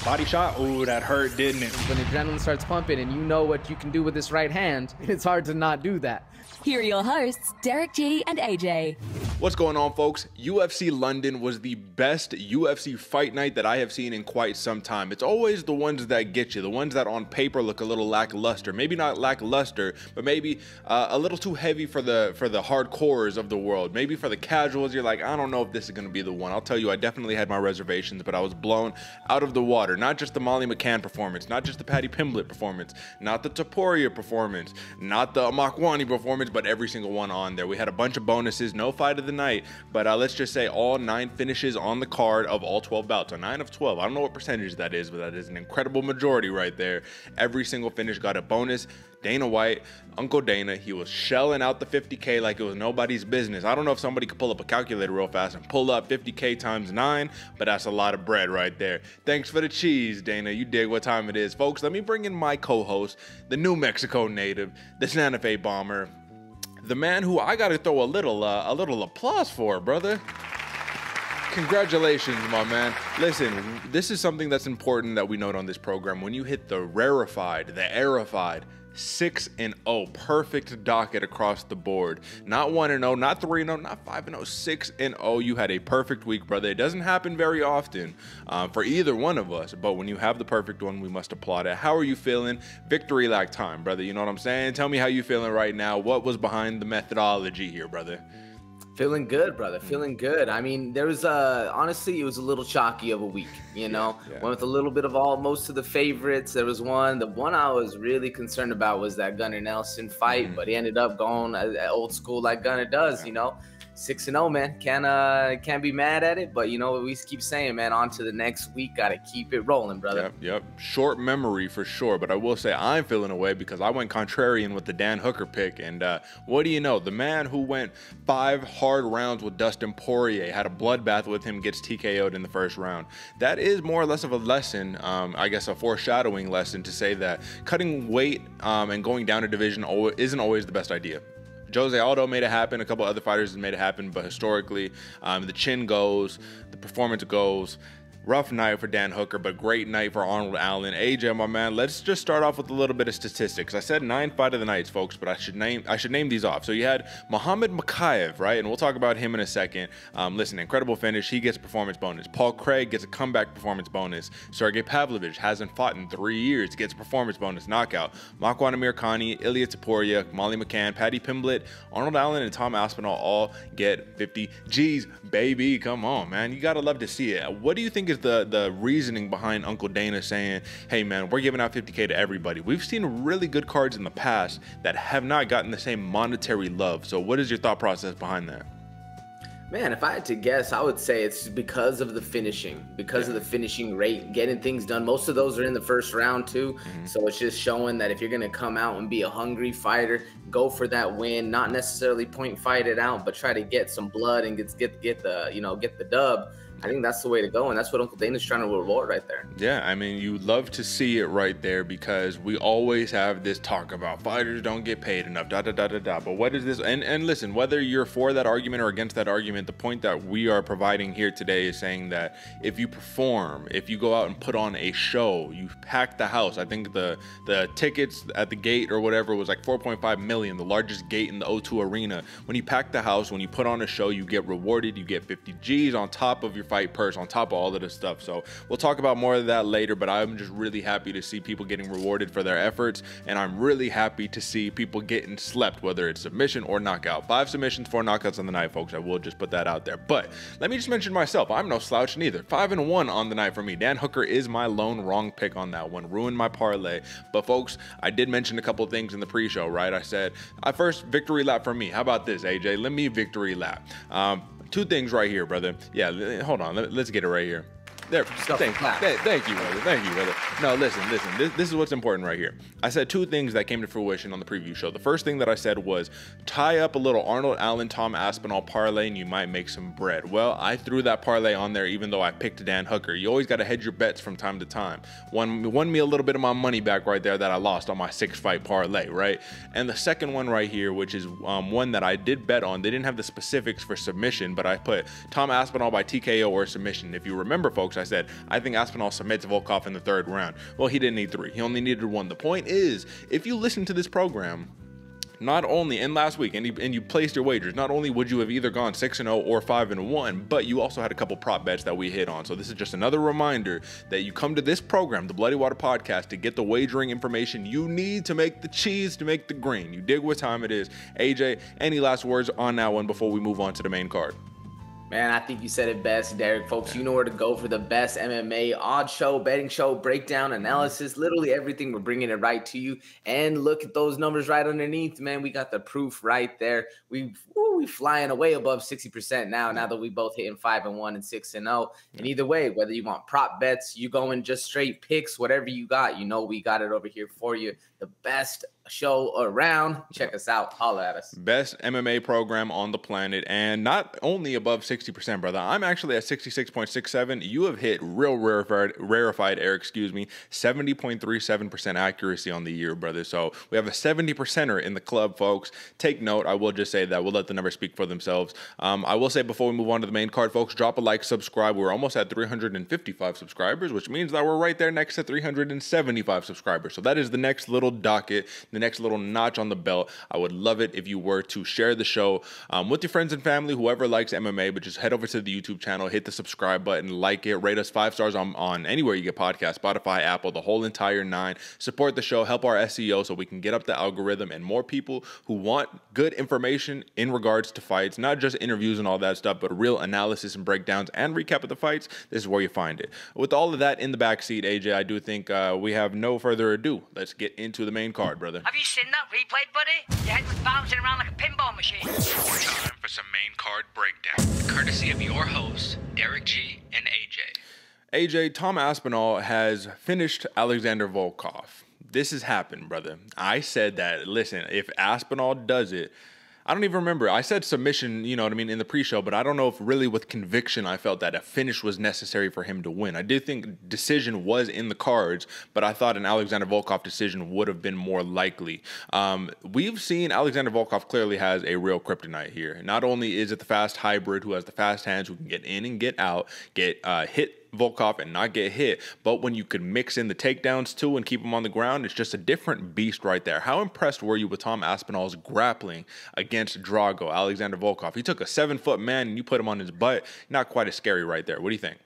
Body shot, ooh, that hurt, didn't it? When adrenaline starts pumping and you know what you can do with this right hand, it's hard to not do that. Here are your hosts, Derick G and AJ. What's going on, folks? UFC London was the best UFC fight night that I have seen in quite some time. It's always the ones that get you, the ones that on paper look a little lackluster. Maybe not lackluster, but maybe a little too heavy for the hardcores of the world. Maybe for the casuals, you're like, I don't know if this is going to be the one. I'll tell you, I definitely had my reservations, but I was blown out of the water. Not just the Molly McCann performance, not just the Paddy Pimblett performance, not the Topuria performance, not the Makwan performance, but every single one on there. We had a bunch of bonuses, no fight of the night, but let's just say all 9 finishes on the card of all 12 bouts. So 9 of 12. I don't know what percentage that is, but that is an incredible majority right there. Every single finish got a bonus. Dana White, Uncle Dana, he was shelling out the 50K like it was nobody's business. I don't know if somebody could pull up a calculator real fast and pull up 50K times 9, but that's a lot of bread right there. Thanks for the cheese, Dana. You dig what time it is. Folks, let me bring in my co-host, the New Mexico native, the Santa Fe bomber, the man who I got to throw a little applause for, brother. Congratulations, my man. Listen, this is something that's important that we note on this program. When you hit the rarefied, the airified 6-0, perfect docket across the board. Not 1-0, not 3-0, not 5-0, 6-0. You had a perfect week, brother. It doesn't happen very often for either one of us, but when you have the perfect one, we must applaud it. How are you feeling? Victory lap time, brother. You know what I'm saying? Tell me how you feeling right now. What was behind the methodology here, brother? Feeling good, brother. Feeling good. I mean, there was honestly, it was a little chalky of a week, you know. Yeah. Went with a little bit of most of the favorites. There was the one I was really concerned about was that Gunnar Nelson fight, but he ended up going old school like Gunnar does, you know. 6-0, man. Can't be mad at it, but you know what we keep saying, man, on to the next week. Gotta keep it rolling, brother. Yep. Short memory for sure, but I will say I'm feeling away because I went contrarian with the Dan Hooker pick, and what do you know? The man who went 5 hard rounds with Dustin Poirier, had a bloodbath with him, gets TKO'd in the first round. That is more or less of a lesson, I guess a foreshadowing lesson to say that cutting weight and going down a division isn't always the best idea. Jose Aldo made it happen. A couple other fighters made it happen, but historically, the chin goes, the performance goes. Rough night for Dan Hooker, but great night for Arnold Allen. AJ, my man, let's just start off with a little bit of statistics. I said 9 fight of the nights, folks, but I should name these off. So you had Muhammad Mokaev, right? And we'll talk about him in a second. Listen, incredible finish. He gets performance bonus. Paul Craig gets a comeback performance bonus. Sergei Pavlovich hasn't fought in 3 years, gets performance bonus, knockout. Makwan Amirkhani, Ilia Topuria, Molly McCann, Paddy Pimblett, Arnold Allen, and Tom Aspinall all get 50 G's, baby. Come on, man. You gotta love to see it. What do you think is the reasoning behind Uncle Dana saying, hey man, we're giving out 50K to everybody? We've seen really good cards in the past that have not gotten the same monetary love. So what is your thought process behind that? Man, if I had to guess, I would say it's because of the finishing, of the finishing rate, getting things done. Most of those are in the first round too. So it's just showing that if you're going to come out and be a hungry fighter, go for that win, not necessarily point fight it out, but try to get some blood and get the dub. I think that's the way to go, and that's what Uncle Dana's trying to reward right there. Yeah, I mean, you love to see it right there because we always have this talk about fighters don't get paid enough, But what is this? And listen, whether you're for that argument or against that argument, the point that we are providing here today is saying that if you perform, if you go out and put on a show, you pack the house. I think the tickets at the gate or whatever was like 4.5 million, the largest gate in the O2 Arena. When you pack the house, when you put on a show, you get rewarded. You get 50 G's on top of your fight purse, on top of all of this stuff. So we'll talk about more of that later, but I'm just really happy to see people getting rewarded for their efforts, and I'm really happy to see people getting slept, whether it's submission or knockout. 5 submissions, 4 knockouts on the night, folks. I will just put that out there. But let me just mention myself. I'm no slouch neither. 5-1 on the night for me. Dan Hooker is my lone wrong pick on that one. Ruined my parlay. But folks, I did mention a couple of things in the pre-show, right? I said, first victory lap for me. How about this, AJ? Let me victory lap. 2 things right here, brother. Yeah, hold on. Let's get it right here. There, thank you, brother. Thank you, brother. No, listen. This is what's important right here. I said 2 things that came to fruition on the preview show. The first thing that I said was tie up a little Arnold Allen, Tom Aspinall parlay, and you might make some bread. Well, I threw that parlay on there, even though I picked Dan Hooker. You always got to hedge your bets from time to time. Won me a little bit of my money back right there that I lost on my 6-fight parlay, right? And the second one right here, which is one that I did bet on. They didn't have the specifics for submission, but I put Tom Aspinall by TKO or submission. If you remember, folks, I I said, I think Aspinall submits Volkov in the 3rd round. Well, he didn't need 3. He only needed 1. The point is, if you listen to this program, not only in last week, and you placed your wagers, not only would you have either gone 6-0 or 5-1, but you also had a couple prop bets that we hit on. So this is just another reminder that you come to this program, the Bloody Water Podcast, to get the wagering information you need to make the cheese, to make the green. You dig what time it is. AJ, any last words on that one before we move on to the main card? Man, I think you said it best, Derick. Folks, you know where to go for the best MMA odds show, betting show, breakdown, analysis, literally everything. We're bringing it right to you. And look at those numbers right underneath, man. We got the proof right there. We flying away above 60% now that we both hitting 5-1 and 6-0. And either way, whether you want prop bets, you going just straight picks, whatever you got, you know we got it over here for you. The best show around. Check us out. Holla at us. Best MMA program on the planet, and not only above 60%, brother. I'm actually at 66.67. You have hit real rarefied air, 70.37% accuracy on the year, brother. So we have a 70%er in the club, folks. Take note. I will just say that we'll let the numbers speak for themselves. I will say before we move on to the main card, folks, drop a like, subscribe. We're almost at 355 subscribers, which means that we're right there next to 375 subscribers. So that is the next little docket, the next little notch on the belt. I would love it if you were to share the show with your friends and family, whoever likes MMA, but just head over to the YouTube channel, hit the subscribe button, like it, rate us 5 stars on anywhere you get podcasts, Spotify, Apple, the whole entire 9. Support the show, help our SEO so we can get up the algorithm and more people who want good information in regards to fights, not just interviews and all that stuff, but real analysis and breakdowns and recap of the fights. This is where you find it. With all of that in the backseat, AJ, I do think we have no further ado. Let's get into the main card, brother. Have you seen that replay, buddy? Your head was bouncing around like a pinball machine. Time for some main card breakdown, courtesy of your hosts, Derick G and AJ. AJ, Tom Aspinall has finished Alexander Volkov. This has happened, brother. I said that, listen, if Aspinall does it, I don't even remember. I said submission, you know what I mean, in the pre-show, but I don't know if really with conviction I felt that a finish was necessary for him to win. I did think decision was in the cards, but I thought an Alexander Volkov decision would have been more likely. We've seen Alexander Volkov clearly has a real kryptonite here. Not only is it the fast hybrid who has the fast hands who can get in and get out, get hit Volkov and not get hit, but when you could mix in the takedowns too and keep him on the ground, it's just a different beast right there. How impressed were you with Tom Aspinall's grappling against Drago, Alexander Volkov? He took a 7-foot man and you put him on his butt. Not quite as scary right there. What do you think?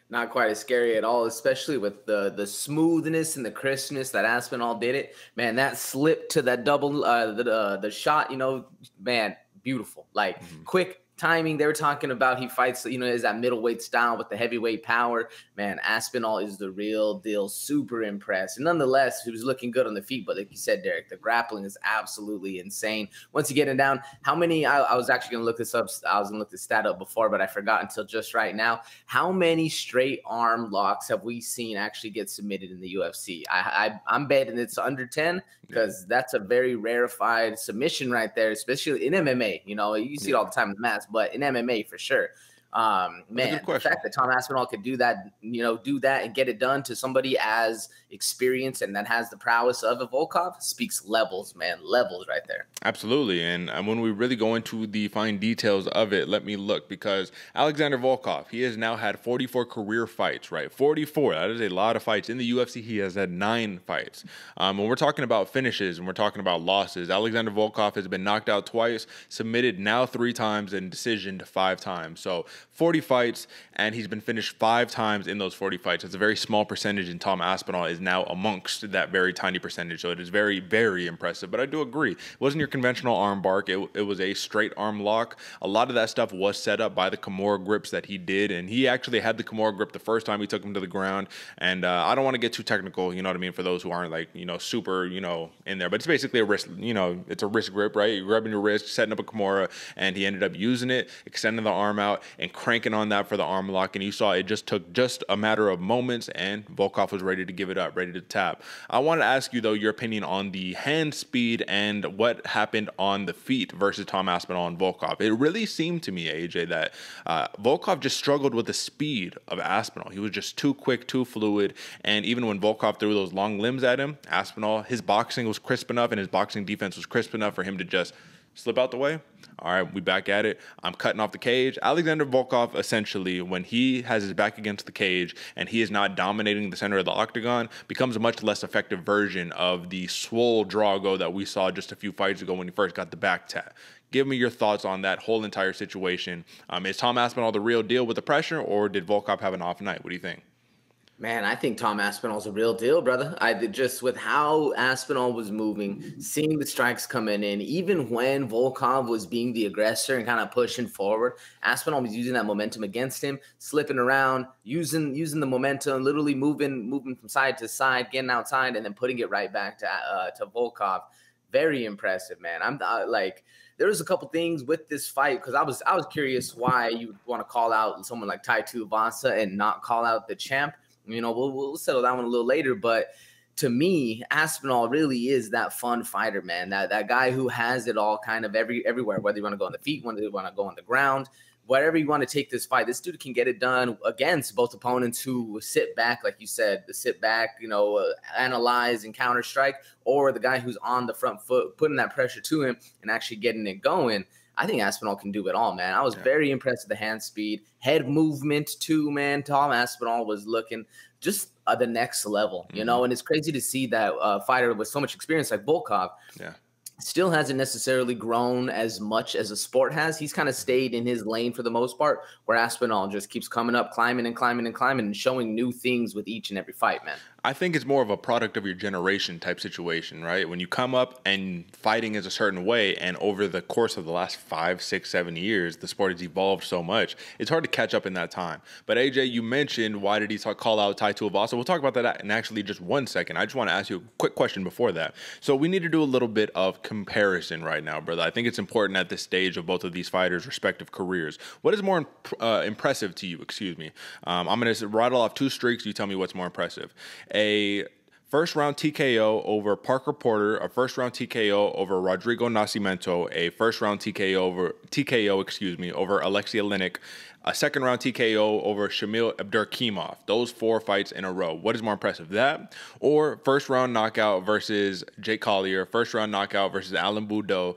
Not quite as scary at all, especially with the smoothness and the crispness that Aspinall did it. Man, that slip to that double, the shot, you know, man, beautiful. Like quick timing. They were talking about he fights, you know, is that middleweight style with the heavyweight power. Man, Aspinall is the real deal. Super impressed. And nonetheless, he was looking good on the feet. But like you said, Derick, the grappling is absolutely insane. Once you get him down, how many, I was actually going to look this up. I was going to look the stat up before, but I forgot until just right now. How many straight arm locks have we seen actually get submitted in the UFC? I'm betting it's under 10 because that's a very rarefied submission right there, especially in MMA. You know, you see it all the time in the mats, but in MMA for sure. Man, the fact that Tom Aspinall could do that, you know, and get it done to somebody as experienced and that has the prowess of a Volkov speaks levels, man, levels right there. Absolutely. And when we really go into the fine details of it, let me look, because Alexander Volkov, he has now had 44 career fights, right? 44. That is a lot of fights. In the UFC, he has had 9 fights. When we're talking about finishes and we're talking about losses, Alexander Volkov has been knocked out twice, submitted now 3 times, and decisioned 5 times. So 40 fights, and he's been finished 5 times in those 40 fights. It's a very small percentage, and Tom Aspinall is now amongst that very tiny percentage. So it is very, very impressive. But I do agree. It wasn't your conventional arm bark. It was a straight arm lock. A lot of that stuff was set up by the Kimura grips that he did, and he actually had the Kimura grip the first time he took him to the ground. And I don't want to get too technical, you know what I mean, for those who aren't, like, you know, super, you know, in there. But it's basically a wrist, you know, it's a wrist grip, right? You're grabbing your wrist, setting up a Kimura, and he ended up using it, extending the arm out, and cranking on that for the arm lock. And you saw it just took just a matter of moments, and Volkov was ready to give it up, ready to tap. I want to ask you, though, your opinion on the hand speed and what happened on the feet versus Tom Aspinall and Volkov. It really seemed to me, AJ, that Volkov just struggled with the speed of Aspinall. He was just too quick, too fluid, and even when Volkov threw those long limbs at him, Aspinall, his boxing was crisp enough and his boxing defense was crisp enough for him to just Slip out the way. All right, we back at it. I'm cutting off the cage. Alexander Volkov, essentially, when he has his back against the cage and he is not dominating the center of the octagon, becomes a much less effective version of the swole Drago that we saw just a few fights ago when he first got the back tap. Give me your thoughts on that whole entire situation. Is Tom Aspinall the real deal with the pressure, or did Volkov have an off night? What do you think? Man, I think Tom Aspinall's a real deal, brother. Just with how Aspinall was moving, seeing the strikes coming in, even when Volkov was being the aggressor and kind of pushing forward, Aspinall was using that momentum against him, slipping around, using the momentum, literally moving from side to side, getting outside, and then putting it right back to Volkov. Very impressive, man. I'm like, there was a couple things with this fight because I was curious why you would want to call out someone like Tai Tuivasa and not call out the champ. You know, we'll settle that one a little later, but to me, Aspinall really is that fun fighter, man. That guy who has it all kind of everywhere, whether you want to go on the feet, whether you want to go on the ground, wherever you want to take this fight, this dude can get it done against both opponents who sit back, like you said, sit back, analyze and counter strike, or the guy who's on the front foot, putting that pressure to him and actually getting it going. I think Aspinall can do it all, man. I was very impressed with the hand speed, head movement too, man. Tom Aspinall was looking just the next level, and it's crazy to see that fighter with so much experience like Volkov still hasn't necessarily grown as much as the sport has. He's kind of stayed in his lane for the most part, where Aspinall just keeps coming up, climbing and showing new things with each and every fight, man. I think it's more of a product of your generation type situation, right? When you come up and fighting is a certain way, and over the course of the last 5, 6, 7 years, the sport has evolved so much, it's hard to catch up in that time. But AJ, you mentioned why did he call out Tai Tuivasa? We'll talk about that in actually just 1 second. I just want to ask you a quick question before that. So we need to do a little bit of comparison right now, brother. I think it's important at this stage of both of these fighters' respective careers. What is more impressive to you? Excuse me. I'm going to rattle off 2 streaks. You tell me what's more impressive. A first-round TKO over Parker Porter, a first-round TKO over Rodrigo Nascimento, a first-round TKO over Alexei Oleinik, a second-round TKO over Shamil Abdurakhimov. Those 4 fights in a row. What is more impressive, that or first-round knockout versus Jake Collier, first-round knockout versus Alan Boudreaux,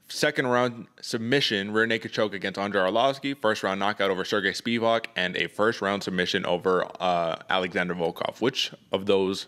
second-round submission, rear naked choke against Andrei Arlovsky, first-round knockout over Sergei Spivak, and a first-round submission over Alexander Volkov. Which of those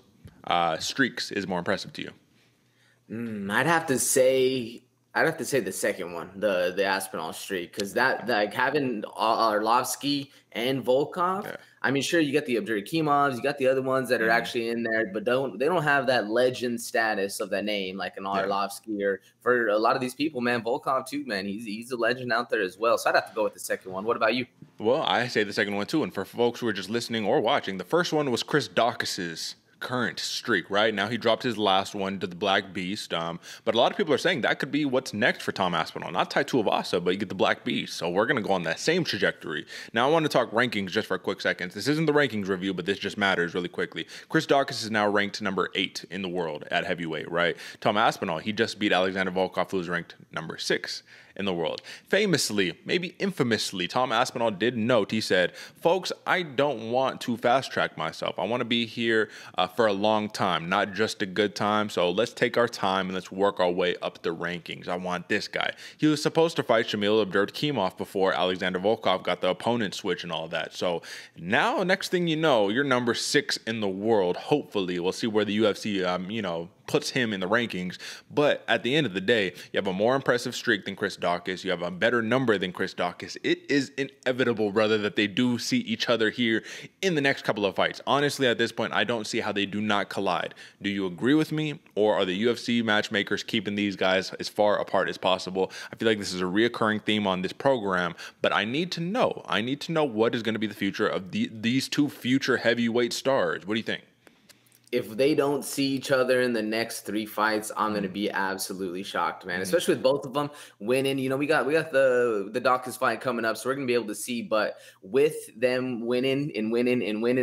streaks is more impressive to you? I'd have to say the second one, the Aspinall streak, because that, like, having Arlovsky and Volkov. I mean, sure, you got the Abdurakhimovs, you got the other ones that are actually in there, but they don't have that legend status of that name like an Arlovsky, or for a lot of these people, man, Volkov too, man, he's a legend out there as well. So I'd have to go with the second one. What about you? Well, I say the second one too, and for folks who are just listening or watching, the first one was Chris Daukaus's current streak. Right now he dropped his last one to the Black Beast, but a lot of people are saying that could be what's next for Tom Aspinall. Not Tai Tuivasa, but you get the Black Beast. So we're going to go on that same trajectory. Now I want to talk rankings just for a quick second. This isn't the rankings review, but this just matters really quickly. Chris Daukaus is now ranked number 8 in the world at heavyweight, right? Tom Aspinall, he just beat Alexander Volkov, who was ranked number 6 in the world. Famously, maybe infamously, Tom Aspinall did note, he said, folks, I don't want to fast track myself. I want to be here for a long time, not just a good time. So let's take our time and let's work our way up the rankings. I want this guy. He was supposed to fight Shamil Abdurakhimov before Alexander Volkov got the opponent switch and all that. So now, next thing you know, you're number 6 in the world. Hopefully, we'll see where the UFC, puts him in the rankings. But at the end of the day, you have a more impressive streak than Chris Daukaus. You have a better number than Chris Daukaus. It is inevitable, brother, that they do see each other here in the next couple of fights. Honestly, at this point, I don't see how they do not collide. Do you agree with me? Or are the UFC matchmakers keeping these guys as far apart as possible? I feel like this is a reoccurring theme on this program, but I need to know. I need to know what is going to be the future of these 2 future heavyweight stars. What do you think? If they don't see each other in the next 3 fights, I'm going to be absolutely shocked, man. Especially with both of them winning. We got the Daukaus fight coming up, so we're going to be able to see. But with them winning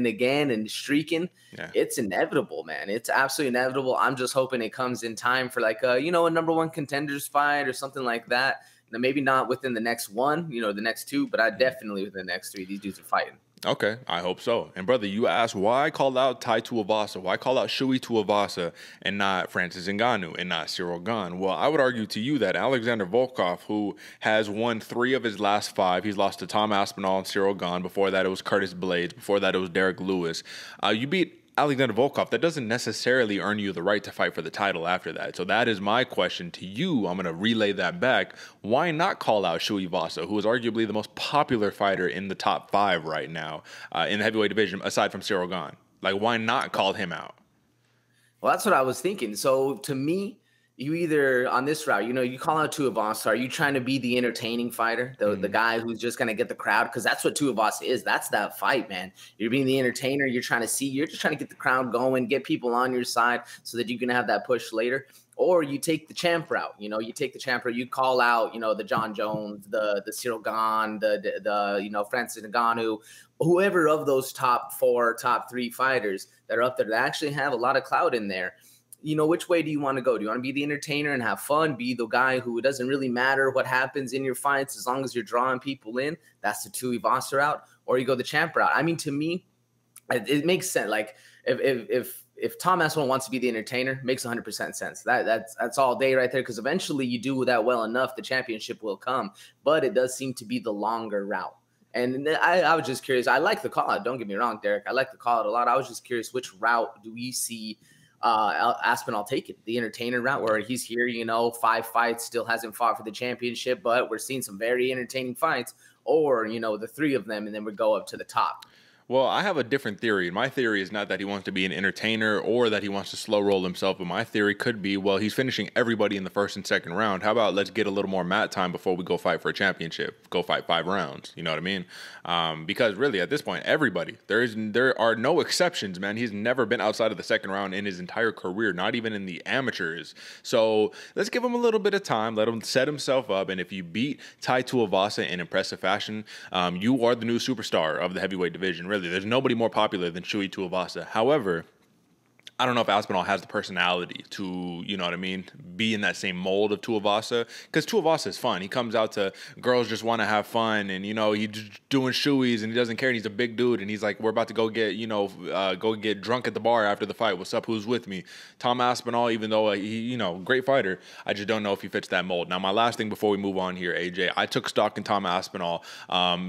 again and streaking, it's inevitable, man. It's absolutely inevitable. I'm just hoping it comes in time for like a number 1 contenders fight or something like that. Now, maybe not within the next one, the next 2, but I definitely within the next 3. These dudes are fighting. Okay, I hope so. And brother, you asked why call out Tai Tuivasa, why call out Shui Tuivasa and not Francis Ngannou and not Cyril Gane? Well, I would argue to you that Alexander Volkov, who has won 3 of his last 5, he's lost to Tom Aspinall and Cyril Gane. Before that, it was Curtis Blaydes. Before that, it was Derek Lewis. You beat Alexander Volkov. That doesn't necessarily earn you the right to fight for the title after that. So that is my question to you. I'm going to relay that back. Why not call out Shui Vasa, who is arguably the most popular fighter in the top 5 right now in the heavyweight division, aside from Cyril Gane? Like, why not call him out? Well, that's what I was thinking. So to me, you either on this route, you call out Tuivasa. Are you trying to be the entertaining fighter, the guy who's just going to get the crowd? Because that's what Tuivasa is. That's that fight, man. You're being the entertainer. You're just trying to get the crowd going, get people on your side so that you can have that push later. Or you take the champ route. You take the champ route. You call out, the John Jones, the Cyril Gane, the Francis Ngannou, whoever of those top 4, top 3 fighters that are up there that actually have a lot of clout in there. Which way do you want to go? Do you want to be the entertainer and have fun, be the guy who it doesn't really matter what happens in your fights as long as you're drawing people in? That's the Tuivasa route. Or you go the champ route. I mean, to me, it makes sense. Like if Tom Aspinall wants to be the entertainer, makes 100% sense. That's all day right there, because eventually you do that well enough, the championship will come. But it does seem to be the longer route. And I was just curious. I like the call out. Don't get me wrong, Derek. I like the call out a lot. I was just curious, which route do we see Aspinall take it? The entertainer route, where he's here, 5 fights, still hasn't fought for the championship, but we're seeing some very entertaining fights, or, the 3 of them, and then we go up to the top. Well, I have a different theory. My theory is not that he wants to be an entertainer or that he wants to slow roll himself, but my theory could be, well, he's finishing everybody in the first and second round. How about let's get a little more mat time before we go fight for a championship? Go fight 5 rounds. You know what I mean? Because really, at this point, everybody, there are no exceptions, man. He's never been outside of the second round in his entire career, not even in the amateurs. So let's give him a little bit of time. Let him set himself up. And if you beat Tai Tuivasa in impressive fashion, you are the new superstar of the heavyweight division, really. There's nobody more popular than Shui Tuivasa. However, I don't know if Aspinall has the personality to, be in that same mold of Tuivasa, because Tuivasa is fun. He comes out to girls just want to have fun, and, he's doing shoeies, and he doesn't care, and he's a big dude, and he's like, we're about to go get drunk at the bar after the fight. What's up? Who's with me? Tom Aspinall, even though he, great fighter, I just don't know if he fits that mold. Now, my last thing before we move on here, AJ, I took stock in Tom Aspinall.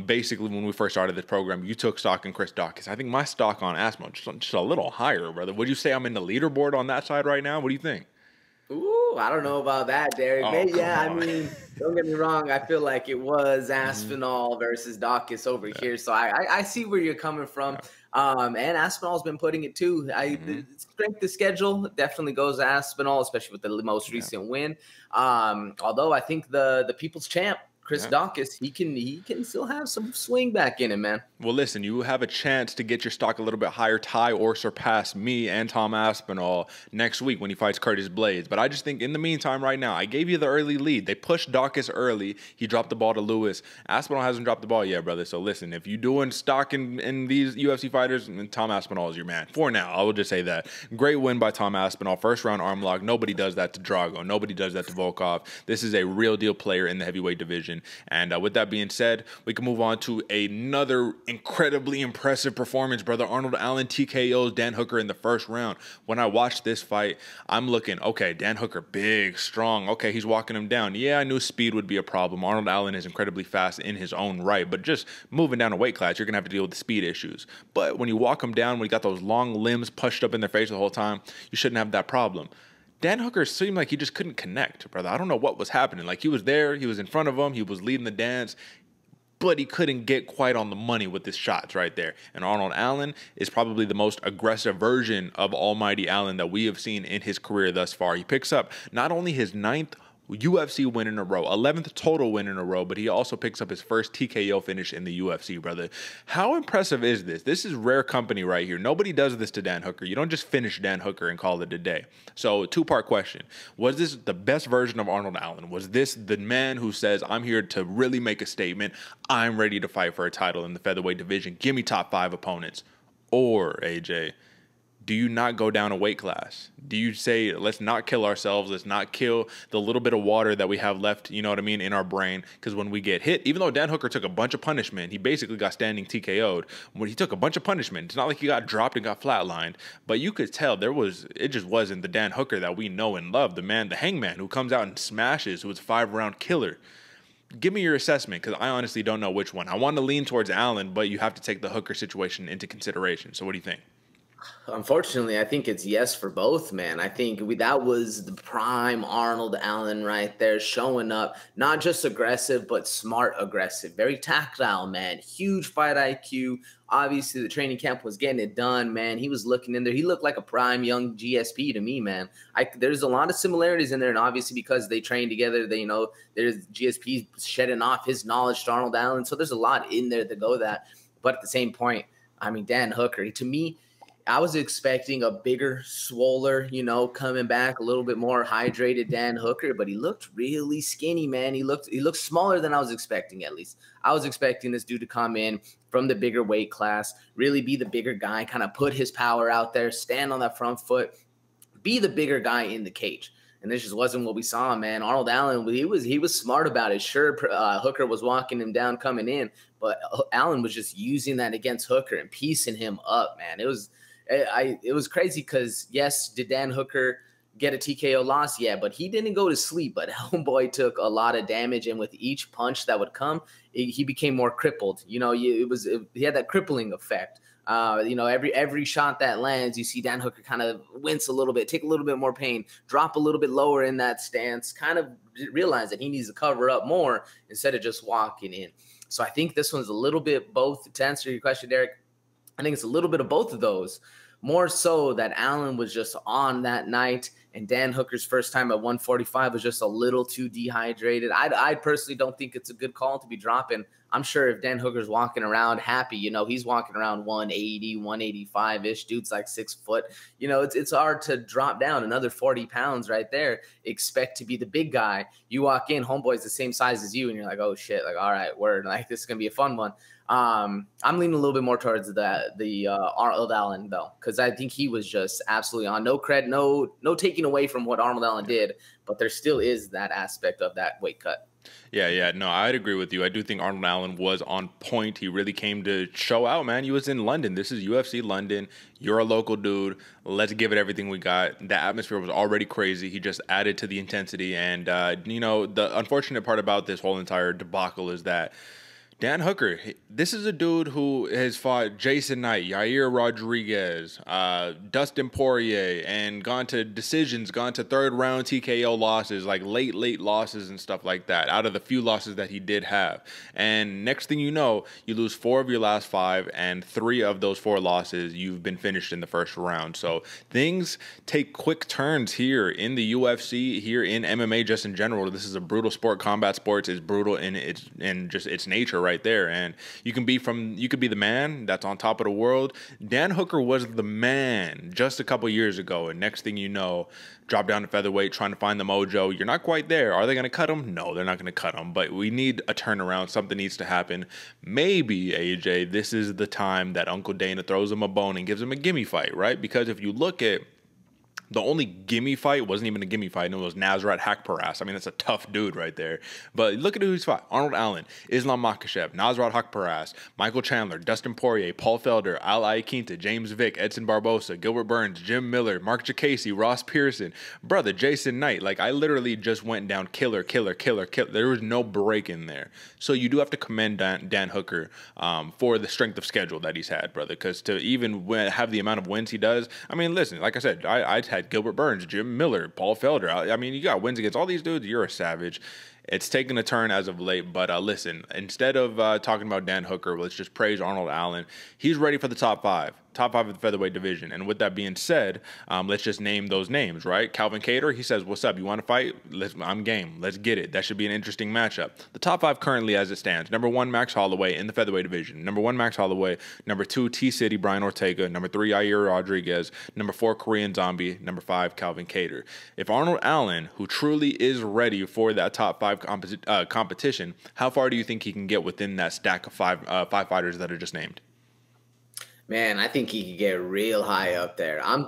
Basically, when we first started this program, you took stock in Chris Daukaus. I think my stock on Aspinall just a little higher, brother. Would you say I'm in the leaderboard on that side right now? What do you think? Ooh, I don't know about that, Derek. I mean, don't get me wrong. I feel like it was Aspinall versus Daukaus over here. So I see where you're coming from. And Aspinall's been putting it too. The strength of schedule definitely goes to Aspinall, especially with the most recent win. Although I think the people's champ, Chris Daukaus, he can still have some swing back in him, man. Well, listen, you have a chance to get your stock a little bit higher, tie or surpass me and Tom Aspinall next week when he fights Curtis Blaydes. But I just think in the meantime right now, I gave you the early lead. They pushed Daukaus early. He dropped the ball to Lewis. Aspinall hasn't dropped the ball yet, brother. So listen, if you're doing stock in these UFC fighters, Tom Aspinall is your man. For now, I will just say that. Great win by Tom Aspinall. First round arm lock. Nobody does that to Drago. Nobody does that to Volkov. This is a real deal player in the heavyweight division. And with that being said, we can move on to another incredibly impressive performance, brother. Arnold Allen TKOs Dan Hooker in the first round. When I watched this fight, I'm looking, okay, Dan Hooker, big, strong. Okay, he's walking him down. Yeah, I knew speed would be a problem. Arnold Allen is incredibly fast in his own right, but just moving down a weight class, you're going to have to deal with the speed issues. But when you walk him down, when you got those long limbs pushed up in their face the whole time, you shouldn't have that problem. Dan Hooker seemed like he just couldn't connect, brother. I don't know what was happening. Like, he was there, he was in front of him, he was leading the dance, but he couldn't get quite on the money with his shots right there. And Arnold Allen is probably the most aggressive version of Almighty Allen that we have seen in his career thus far. He picks up not only his 9th UFC win in a row, 11th total win in a row, but he also picks up his first TKO finish in the UFC, brother. How impressive is this? This is rare company right here. Nobody does this to Dan Hooker. You don't just finish Dan Hooker and call it a day. So, 2-part question. Was this the best version of Arnold Allen? Was this the man who says, I'm here to really make a statement. I'm ready to fight for a title in the featherweight division. Give me top 5 opponents. Or, AJ, do you not go down a weight class? Do you say, let's not kill ourselves, let's not kill the little bit of water that we have left, you know what I mean, in our brain? Because when we get hit, even though Dan Hooker took a bunch of punishment, he basically got standing TKO'd. When he took a bunch of punishment, it's not like he got dropped and got flatlined, but you could tell it just wasn't the Dan Hooker that we know and love, the hangman who comes out and smashes, who was a 5-round killer. Give me your assessment, because I honestly don't know which one. I want to lean towards Allen, but you have to take the Hooker situation into consideration. So what do you think? Unfortunately, I think it's yes for both, man. I think that was the prime Arnold Allen right there, showing up, not just aggressive, but smart aggressive, very tactile, man. Huge fight IQ. Obviously, the training camp was getting it done, man. He was looking in there. He looked like a prime young GSP to me, man. There's a lot of similarities in there, and obviously because they train together, there's GSP shedding off his knowledge to Arnold Allen. So there's a lot in there to go that. But at the same point, I mean, Dan Hooker, to me, I was expecting a bigger, swoller, coming back a little bit more hydrated Dan Hooker, but he looked really skinny, man. He looked smaller than I was expecting, at least. I was expecting this dude to come in from the bigger weight class, really be the bigger guy, kind of put his power out there, stand on that front foot, be the bigger guy in the cage. And this just wasn't what we saw, man. Arnold Allen, he was smart about it. Sure, Hooker was walking him down coming in, but Allen was just using that against Hooker and piecing him up, man. It was crazy because, yes, did Dan Hooker get a TKO loss? Yeah, but he didn't go to sleep. But homeboy took a lot of damage, and with each punch that would come, he became more crippled. He had that crippling effect. Every shot that lands, you see Dan Hooker kind of wince a little bit, take a little bit more pain, drop a little bit lower in that stance, kind of realize that he needs to cover up more instead of just walking in. So I think this one's a little bit both. To answer your question, Derick, I think it's a little bit of both of those. More so that Allen was just on that night, and Dan Hooker's first time at 145 was just a little too dehydrated. I personally don't think it's a good call to be dropping. I'm sure if Dan Hooker's walking around happy, he's walking around 180, 185-ish. Dude's like 6 foot. It's hard to drop down another 40 pounds right there. Expect to be the big guy. You walk in, homeboy's the same size as you, and you're like, oh, shit. Like, all right, word. Like, this is going to be a fun one. I'm leaning a little bit more towards the Arnold Allen, though, because I think he was just absolutely on. No credit, no taking away from what Arnold Allen did, but there still is that aspect of that weight cut. Yeah, no, I'd agree with you. I do think Arnold Allen was on point. He really came to show out, man. He was in London. This is UFC London. You're a local dude. Let's give it everything we got. The atmosphere was already crazy. He just added to the intensity. And, the unfortunate part about this whole entire debacle is that Dan Hooker, this is a dude who has fought Jason Knight, Yair Rodriguez, Dustin Poirier, and gone to decisions, gone to third-round TKO losses, like late losses and stuff like that, out of the few losses that he did have. And next thing you know, you lose 4 of your last 5, and 3 of those 4 losses, you've been finished in the first round. So things take quick turns here in the UFC, here in MMA just in general. This is a brutal sport. Combat sports is brutal in its nature, right there. And you could be the man that's on top of the world. Dan Hooker was the man just a couple years ago, and next thing you know, drop down to featherweight trying to find the mojo. You're not quite there. Are they going to cut him? No, they're not going to cut him, but we need a turnaround. Something needs to happen. Maybe, AJ, this is the time that Uncle Dana throws him a bone and gives him a gimme fight, right? Because if you look at the only gimme fight wasn't even a gimme fight, and it was Nasrat Haqparast. I mean, that's a tough dude right there. But look at who he's fought. Arnold Allen, Islam Makhachev, Nasrat Haqparast, Michael Chandler, Dustin Poirier, Paul Felder, Al Iaquinta, James Vick, Edson Barbosa, Gilbert Burns, Jim Miller, Mark Jacasey, Ross Pearson, brother, Jason Knight. Like, I literally just went down killer. There was no break in there. So you do have to commend Dan Hooker for the strength of schedule that he's had, brother, because to even have the amount of wins he does, I mean, listen, like I said, I had Gilbert Burns, Jim Miller, Paul Felder. I mean, you got wins against all these dudes. You're a savage. It's taken a turn as of late, but listen, instead of talking about Dan Hooker, let's just praise Arnold Allen. He's ready for the top 5 of the featherweight division. And with that being said, let's just name those names, right? Calvin Kattar, he says, what's up? You want to fight? I'm game. Let's get it. That should be an interesting matchup. The top 5 currently as it stands. Number 1, Max Holloway in the featherweight division. Number 1, Max Holloway. Number 2, T-City, Brian Ortega. Number 3, Yair Rodriguez. Number 4, Korean Zombie. Number 5, Calvin Kattar. If Arnold Allen, who truly is ready for that top 5 competition, how far do you think he can get within that stack of five fighters that are just named? Man, I think he could get real high up there. I'm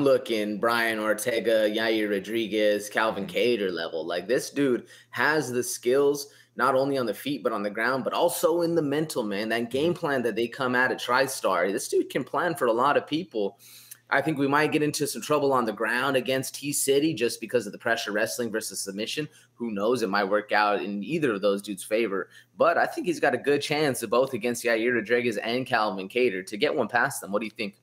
looking Brian Ortega, Yair Rodriguez, Calvin Kattar level. Like, this dude has the skills, not only on the feet, but on the ground, but also in the mental, man. That game plan that they come at TriStar, this dude can plan for a lot of people. I think we might get into some trouble on the ground against T-City just because of the pressure wrestling versus submission. Who knows? It might work out in either of those dudes' favor. But I think he's got a good chance of both against Yair Rodriguez and Calvin Kattar to get one past them. What do you think?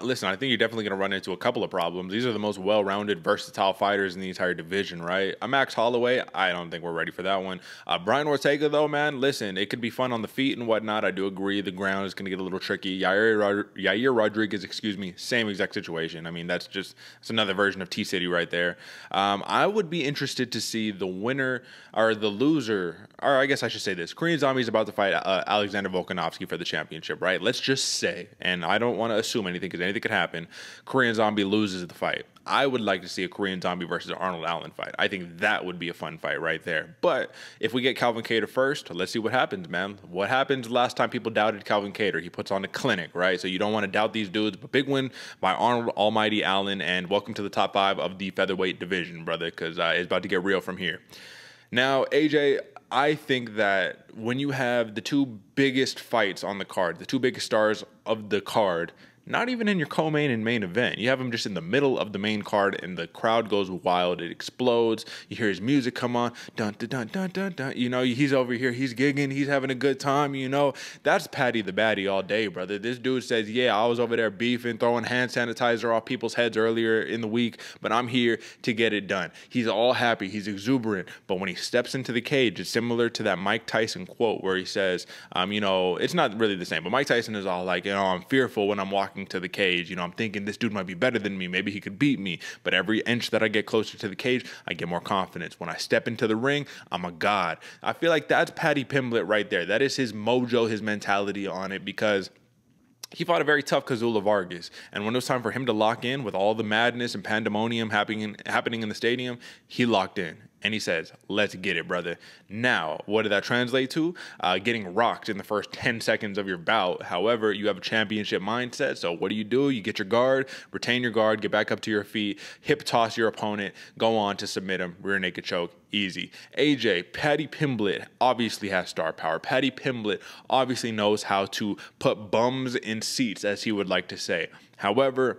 Listen, I think you're definitely going to run into a couple of problems. These are the most well-rounded, versatile fighters in the entire division, right? Max Holloway, I don't think we're ready for that one. Brian Ortega, though, man, listen, it could be fun on the feet and whatnot. I do agree the ground is going to get a little tricky. Yair Rodriguez, same exact situation. I mean, that's another version of T-City right there. I would be interested to see the winner or the loser, or I guess I should say this. Korean Zombie is about to fight Alexander Volkanovski for the championship, right? Let's just say, and I don't want to assume anything because anything could happen, Korean Zombie loses the fight. I would like to see a Korean Zombie versus Arnold Allen fight. I think that would be a fun fight right there. But if we get Calvin Kattar first, let's see what happens, man. What happens last time people doubted Calvin Kattar? He puts on a clinic, right? So you don't want to doubt these dudes. But big win by Arnold Almighty Allen, and welcome to the top 5 of the featherweight division, brother, because it's about to get real from here. Now, AJ, I think that when you have the two biggest fights on the card, the two biggest stars of the card, not even in your co-main and main event. You have him just in the middle of the main card, and the crowd goes wild. It explodes. You hear his music come on. Dun, dun, dun, dun, dun, dun. You know, he's over here. He's gigging. He's having a good time, you know. That's Paddy the Baddie all day, brother. This dude says, yeah, I was over there beefing, throwing hand sanitizer off people's heads earlier in the week, but I'm here to get it done. He's all happy. He's exuberant. But when he steps into the cage, it's similar to that Mike Tyson quote where he says, you know, it's not really the same, but Mike Tyson is all like, you know, I'm fearful when I'm walking to the cage. You know, I'm thinking this dude might be better than me. Maybe he could beat me. But every inch that I get closer to the cage, I get more confidence. When I step into the ring, I'm a god. I feel like that's Paddy Pimblett right there. That is his mojo, his mentality on it, because he fought a very tough Kazula Vargas. And when it was time for him to lock in with all the madness and pandemonium happening in the stadium, he locked in. And he says, let's get it, brother. Now, what did that translate to? Getting rocked in the first 10 seconds of your bout. However, you have a championship mindset. So what do? You get your guard, retain your guard, get back up to your feet, hip toss your opponent, go on to submit him, rear naked choke, easy. AJ, Paddy Pimblett obviously has star power. Paddy Pimblett obviously knows how to put bums in seats, as he would like to say. However,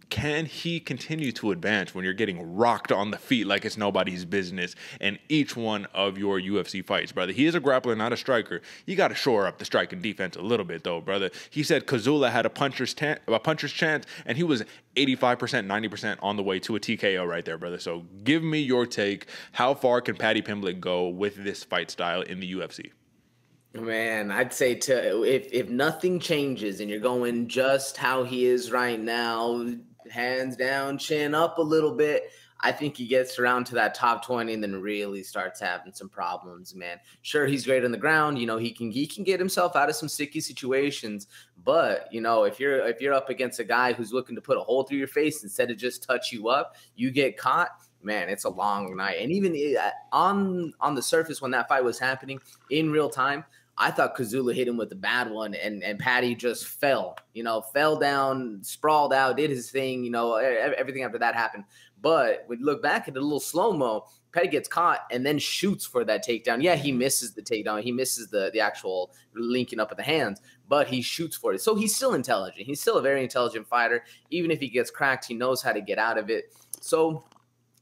can he continue to advance when you're getting rocked on the feet like it's nobody's business in each one of your UFC fights, brother? He is a grappler, not a striker. You got to shore up the striking defense a little bit, though, brother. He said Kazula had a puncher's chance, and he was 85%, 90% on the way to a TKO right there, brother. So give me your take. How far can Paddy Pimblett go with this fight style in the UFC? Man, I'd say if nothing changes and you're going just how he is right now, hands down, chin up a little bit, I think he gets around to that top 20 and then really starts having some problems, man. Sure, he's great on the ground. You know, he can get himself out of some sticky situations. But, you know, if you're up against a guy who's looking to put a hole through your face instead of just touch you up, you get caught. Man, it's a long night. And even on the surface when that fight was happening in real time, I thought Kazula hit him with a bad one, and Paddy just fell down, sprawled out, did his thing, you know, everything after that happened. But when you look back at the little slow-mo, Paddy gets caught and then shoots for that takedown. Yeah, he misses the takedown. He misses the actual linking up of the hands, but he shoots for it. So he's still intelligent. He's still a very intelligent fighter. Even if he gets cracked, he knows how to get out of it. So,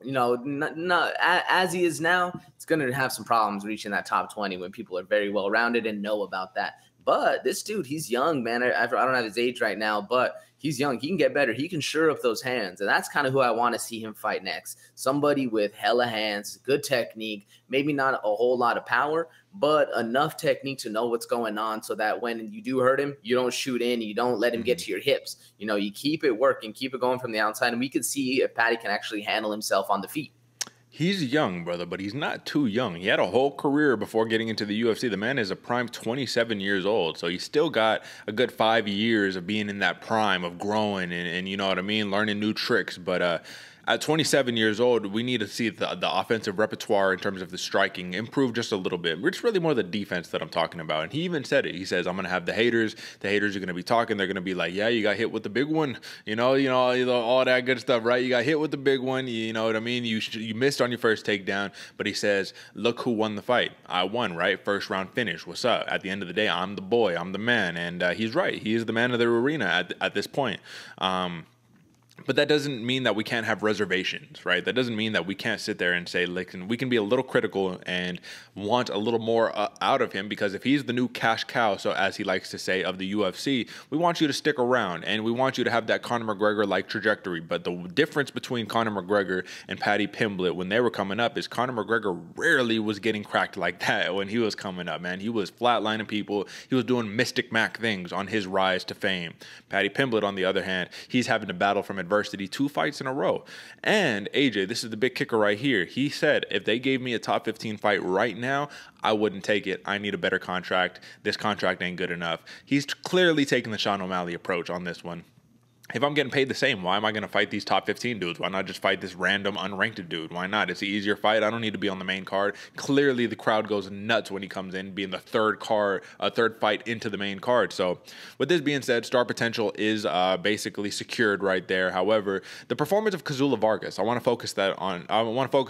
you know, not as he is now, it's going to have some problems reaching that top 20 when people are very well-rounded and know about that. But this dude, he's young, man. I don't have his age right now, but he's young. He can get better. He can shore up those hands. And that's kind of who I want to see him fight next. Somebody with hella hands, good technique, maybe not a whole lot of power, but enough technique to know what's going on so that when you do hurt him, you don't shoot in, you don't let him get to your hips. You know, you keep it working, keep it going from the outside, and we can see if Paddy can actually handle himself on the feet. He's young, brother, but he's not too young. He had a whole career before getting into the UFC. The man is a prime 27 years old, so he's still got a good 5 years of being in that prime of growing and you know what I mean, learning new tricks. But At 27 years old, we need to see the offensive repertoire in terms of the striking improve just a little bit. It's really more the defense that I'm talking about. And he even said it. He says, I'm going to have the haters. The haters are going to be talking. They're going to be like, yeah, you got hit with the big one. You know, all that good stuff, right? You got hit with the big one. You know what I mean? You missed on your first takedown. But he says, look who won the fight. I won, right? First round finish. What's up? At the end of the day, I'm the boy. I'm the man. And he's right. He is the man of the arena at this point. But that doesn't mean that we can't have reservations, right? That doesn't mean that we can't sit there and say, listen, we can be a little critical and want a little more out of him, because if he's the new cash cow, so as he likes to say, of the UFC, we want you to stick around and we want you to have that Conor McGregor-like trajectory. But the difference between Conor McGregor and Paddy Pimblett when they were coming up is Conor McGregor rarely was getting cracked like that when he was coming up, man. He was flatlining people. He was doing Mystic Mac things on his rise to fame. Paddy Pimblett, on the other hand, he's having to battle from adversity 2 fights in a row. And AJ, this is the big kicker right here. He said, if they gave me a top 15 fight right now, I wouldn't take it. I need a better contract. This contract ain't good enough. He's clearly taking the Sean O'Malley approach on this one. If I'm getting paid the same, why am I going to fight these top 15 dudes? Why not just fight this random unranked dude? Why not? It's an easier fight. I don't need to be on the main card. Clearly, the crowd goes nuts when he comes in, being the third fight into the main card. So, with this being said, star potential is basically secured right there. However, the performance of Kazula Vargas, I want to focus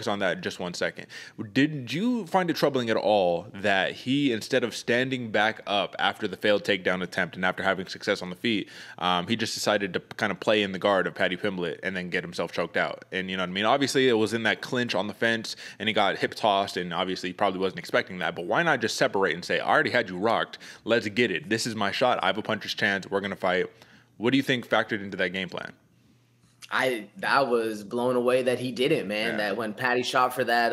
on that just 1 second. Did you find it troubling at all that he, instead of standing back up after the failed takedown attempt and after having success on the feet, he just decided to kind of play in the guard of Paddy Pimblett and then get himself choked out? And you know what I mean? Obviously, it was in that clinch on the fence and he got hip tossed, and obviously he probably wasn't expecting that. But why not just separate and say, I already had you rocked. Let's get it. This is my shot. I have a puncher's chance. We're going to fight. What do you think factored into that game plan? I was blown away that he didn't, man. Yeah. That when Paddy shot for that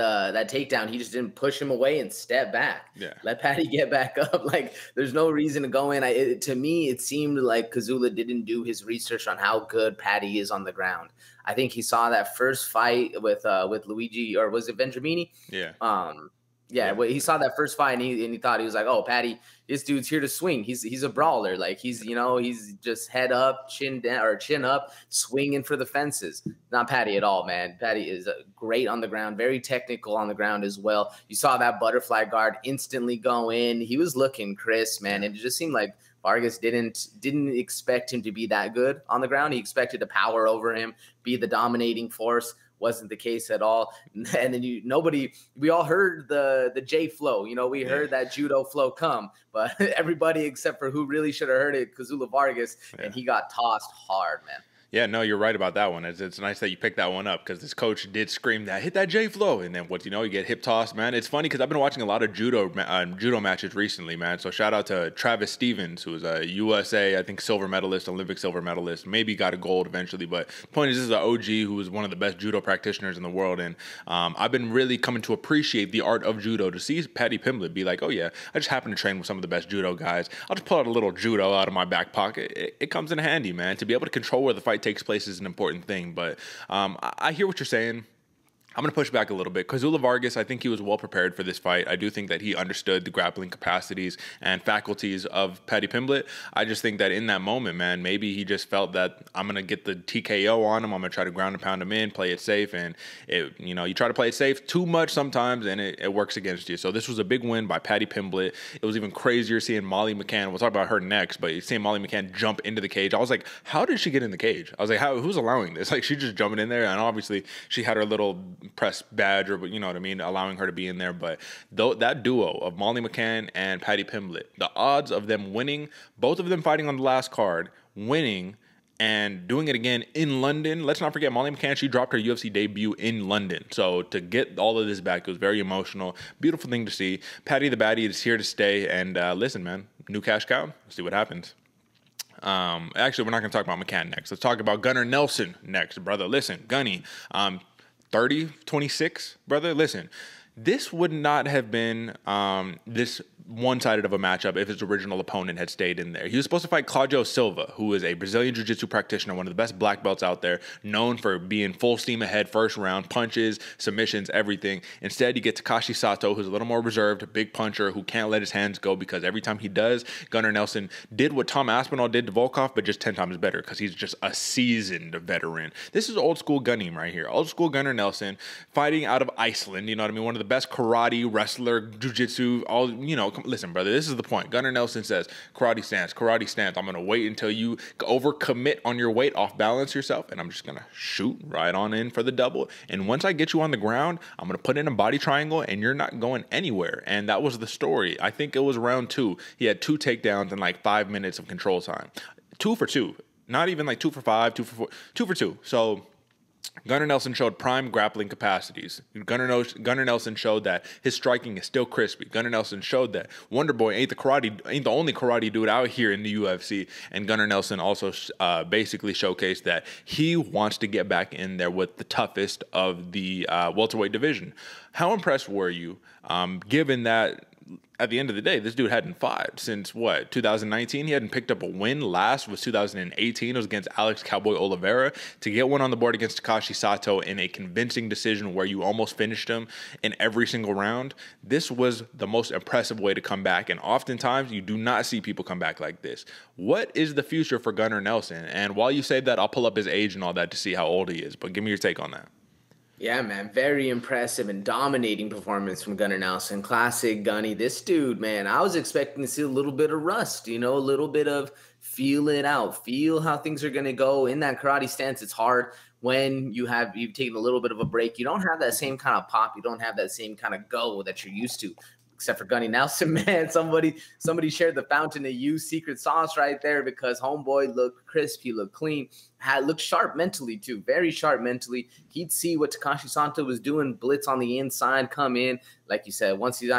takedown, he just didn't push him away and step back. Yeah. Let Paddy get back up. Like, there's no reason to go in. To me, it seemed like Kazula didn't do his research on how good Paddy is on the ground. I think he saw that first fight with Luigi, or was it Vendramini? Yeah. Yeah, well, he saw that first fight and he thought, he was like, oh, Paddy, this dude's here to swing. He's a brawler. Like, he's just head up, chin down, or chin up, swinging for the fences. Not Paddy at all, man. Paddy is great on the ground, very technical on the ground as well. You saw that butterfly guard instantly go in. He was looking crisp, man. And it just seemed like Vargas didn't expect him to be that good on the ground. He expected to power over him, be the dominating force. Wasn't the case at all. And then we all heard the J flow, we heard that judo flow come, but everybody except for who really should have heard it, Kazula Vargas, and he got tossed hard, man. Yeah, no, you're right about that one. It's nice that you picked that one up, because this coach did scream that, hit that J flow, and then you get hip tossed, man. It's funny because I've been watching a lot of judo matches recently, man. So shout out to Travis Stevens, who is a USA, I think, silver medalist, Olympic silver medalist, maybe got a gold eventually. But the point is, this is an OG who is one of the best judo practitioners in the world, and I've been really coming to appreciate the art of judo. To see Paddy Pimblett be like, oh yeah, I just happen to train with some of the best judo guys. I'll just pull out a little judo out of my back pocket. It comes in handy, man. To be able to control where the fight takes place is an important thing. But I hear what you're saying. I'm going to push back a little bit. Kazula Vargas, I think he was well prepared for this fight. I do think that he understood the grappling capacities and faculties of Paddy Pimblett. I just think that in that moment, man, maybe he just felt that I'm going to get the TKO on him. I'm going to try to ground and pound him in, play it safe. And, you try to play it safe too much sometimes, and it works against you. So this was a big win by Paddy Pimblett. It was even crazier seeing Molly McCann. We'll talk about her next, but seeing Molly McCann jump into the cage. I was like, how did she get in the cage? I was like, who's allowing this? Like, she's just jumping in there. And obviously she had her little press badge, or you know what I mean, allowing her to be in there. But that duo of Molly McCann and Paddy Pimblett, the odds of them winning, both of them fighting on the last card, winning and doing it again in London. Let's not forget, Molly McCann, she dropped her UFC debut in London. So to get all of this back, it was very emotional. Beautiful thing to see. Paddy the Baddie is here to stay. And listen, man, new cash cow. Let's see what happens. Actually, we're not going to talk about McCann next. Let's talk about Gunnar Nelson next, brother. Listen, Gunny, 30, 26, brother. Listen, This would not have been this one-sided of a matchup if his original opponent had stayed in there. He was supposed to fight Claudio Silva, who is a Brazilian jiu-jitsu practitioner, one of the best black belts out there, known for being full steam ahead first round, punches, submissions, everything. Instead, you get Takashi Sato, who's a little more reserved, a big puncher who can't let his hands go, because every time he does, Gunnar Nelson did what Tom Aspinall did to Volkov, but just 10 times better, because he's just a seasoned veteran. This is old school Gunnim right here. Old school Gunnar Nelson fighting out of Iceland, you know what I mean? One of the best karate, wrestler, jiu-jitsu, all, you know, listen, brother, this is the point. Gunnar Nelson says, karate stance, karate stance. I'm going to wait until you overcommit on your weight, off balance yourself, and I'm just going to shoot right on in for the double. And once I get you on the ground, I'm going to put in a body triangle, and you're not going anywhere. And that was the story. I think it was round 2. He had 2 takedowns and like 5 minutes of control time. 2 for 2. Not even like 2 for 5, 2 for 4. 2 for 2. So Gunnar Nelson showed prime grappling capacities. Gunnar Nelson showed that his striking is still crispy. Gunnar Nelson showed that Wonder Boy ain't the only karate dude out here in the UFC. And Gunnar Nelson also basically showcased that he wants to get back in there with the toughest of the welterweight division. How impressed were you, given that at the end of the day, this dude hadn't fought since, 2019? He hadn't picked up a win. Last was 2018. It was against Alex Cowboy Oliveira. To get one on the board against Takashi Sato in a convincing decision where you almost finished him in every single round, this was the most impressive way to come back. And oftentimes, you do not see people come back like this. What is the future for Gunnar Nelson? And while you say that, I'll pull up his age and all that to see how old he is. But give me your take on that. Yeah, man, very impressive and dominating performance from Gunnar Nelson. Classic Gunny. This dude, man, I was expecting to see a little bit of rust, you know, a little bit of feel it out, feel how things are going to go. In that karate stance, it's hard when you've taken a little bit of a break. You don't have that same kind of pop. You don't have that same kind of go that you're used to. Except for Gunny Nelson, man. Somebody shared the fountain of youth secret sauce right there, because homeboy looked crisp, he looked clean, looked sharp mentally too, very sharp mentally. He'd see what Takashi Sato was doing, blitz on the inside, come in, like you said. Once he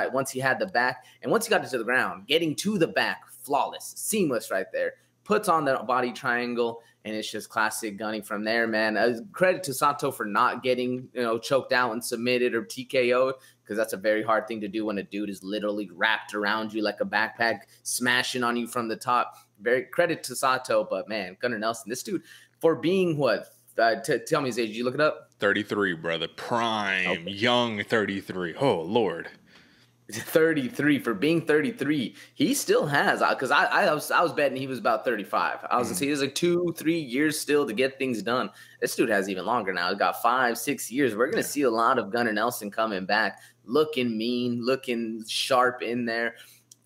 had the back, and once he got to the ground, getting to the back, flawless, seamless right there. Puts on that body triangle, and it's just classic gunning from there, man. Credit to Sato for not getting, choked out and submitted or TKO'd, because that's a very hard thing to do when a dude is literally wrapped around you like a backpack, smashing on you from the top. Very credit to Sato, but man, Gunnar Nelson, this dude, for being what? Tell me his age. Did you look it up? 33, brother. Prime, okay. Young 33. Oh, Lord. 33. For being 33, he still has, because I was betting he was about 35. I was gonna say he has like 2-3 years still to get things done. This dude has even longer now. He's got 5-6 years. We're gonna see a lot of Gunnar Nelson coming back, looking mean, looking sharp in there.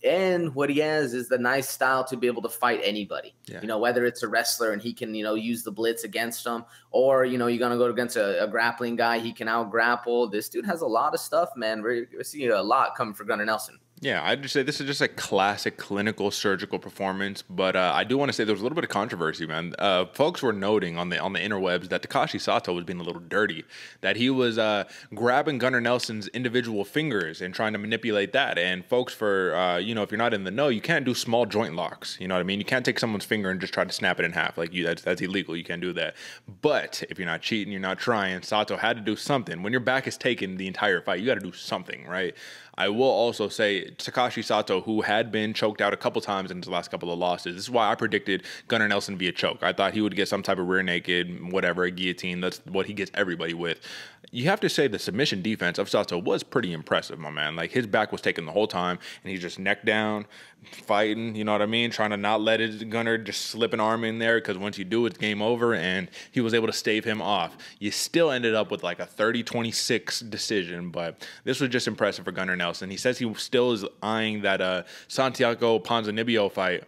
And what he has is the nice style to be able to fight anybody, whether it's a wrestler and he can, use the blitz against them, or, you're going to go against a grappling guy. He can out grapple. This dude has a lot of stuff, man. We're seeing a lot coming for Gunnar Nelson. Yeah, I'd just say this is just a classic clinical surgical performance, but I do want to say there was a little bit of controversy, man. Folks were noting on the interwebs that Takashi Sato was being a little dirty, that he was grabbing Gunnar Nelson's individual fingers and trying to manipulate that. And folks, for if you're not in the know, you can't do small joint locks. You know what I mean? You can't take someone's finger and just try to snap it in half. Like that's illegal. You can't do that. But if you're not cheating, you're not trying. Sato had to do something. When your back is taken the entire fight, you got to do something, right? I will also say Takashi Sato, who had been choked out a couple times in his last couple of losses. This is why I predicted Gunnar Nelson via choke. I thought he would get some type of rear naked, whatever, a guillotine. That's what he gets everybody with. You have to say the submission defense of Sato was pretty impressive, my man. Like, his back was taken the whole time, and he's just neck down, fighting, you know what I mean? Trying to not let his Gunnar just slip an arm in there, because once you do, it's game over, and he was able to stave him off. You still ended up with like a 30-26 decision, but this was just impressive for Gunnar Nelson. He says he still is eyeing that Santiago Ponzinibbio fight,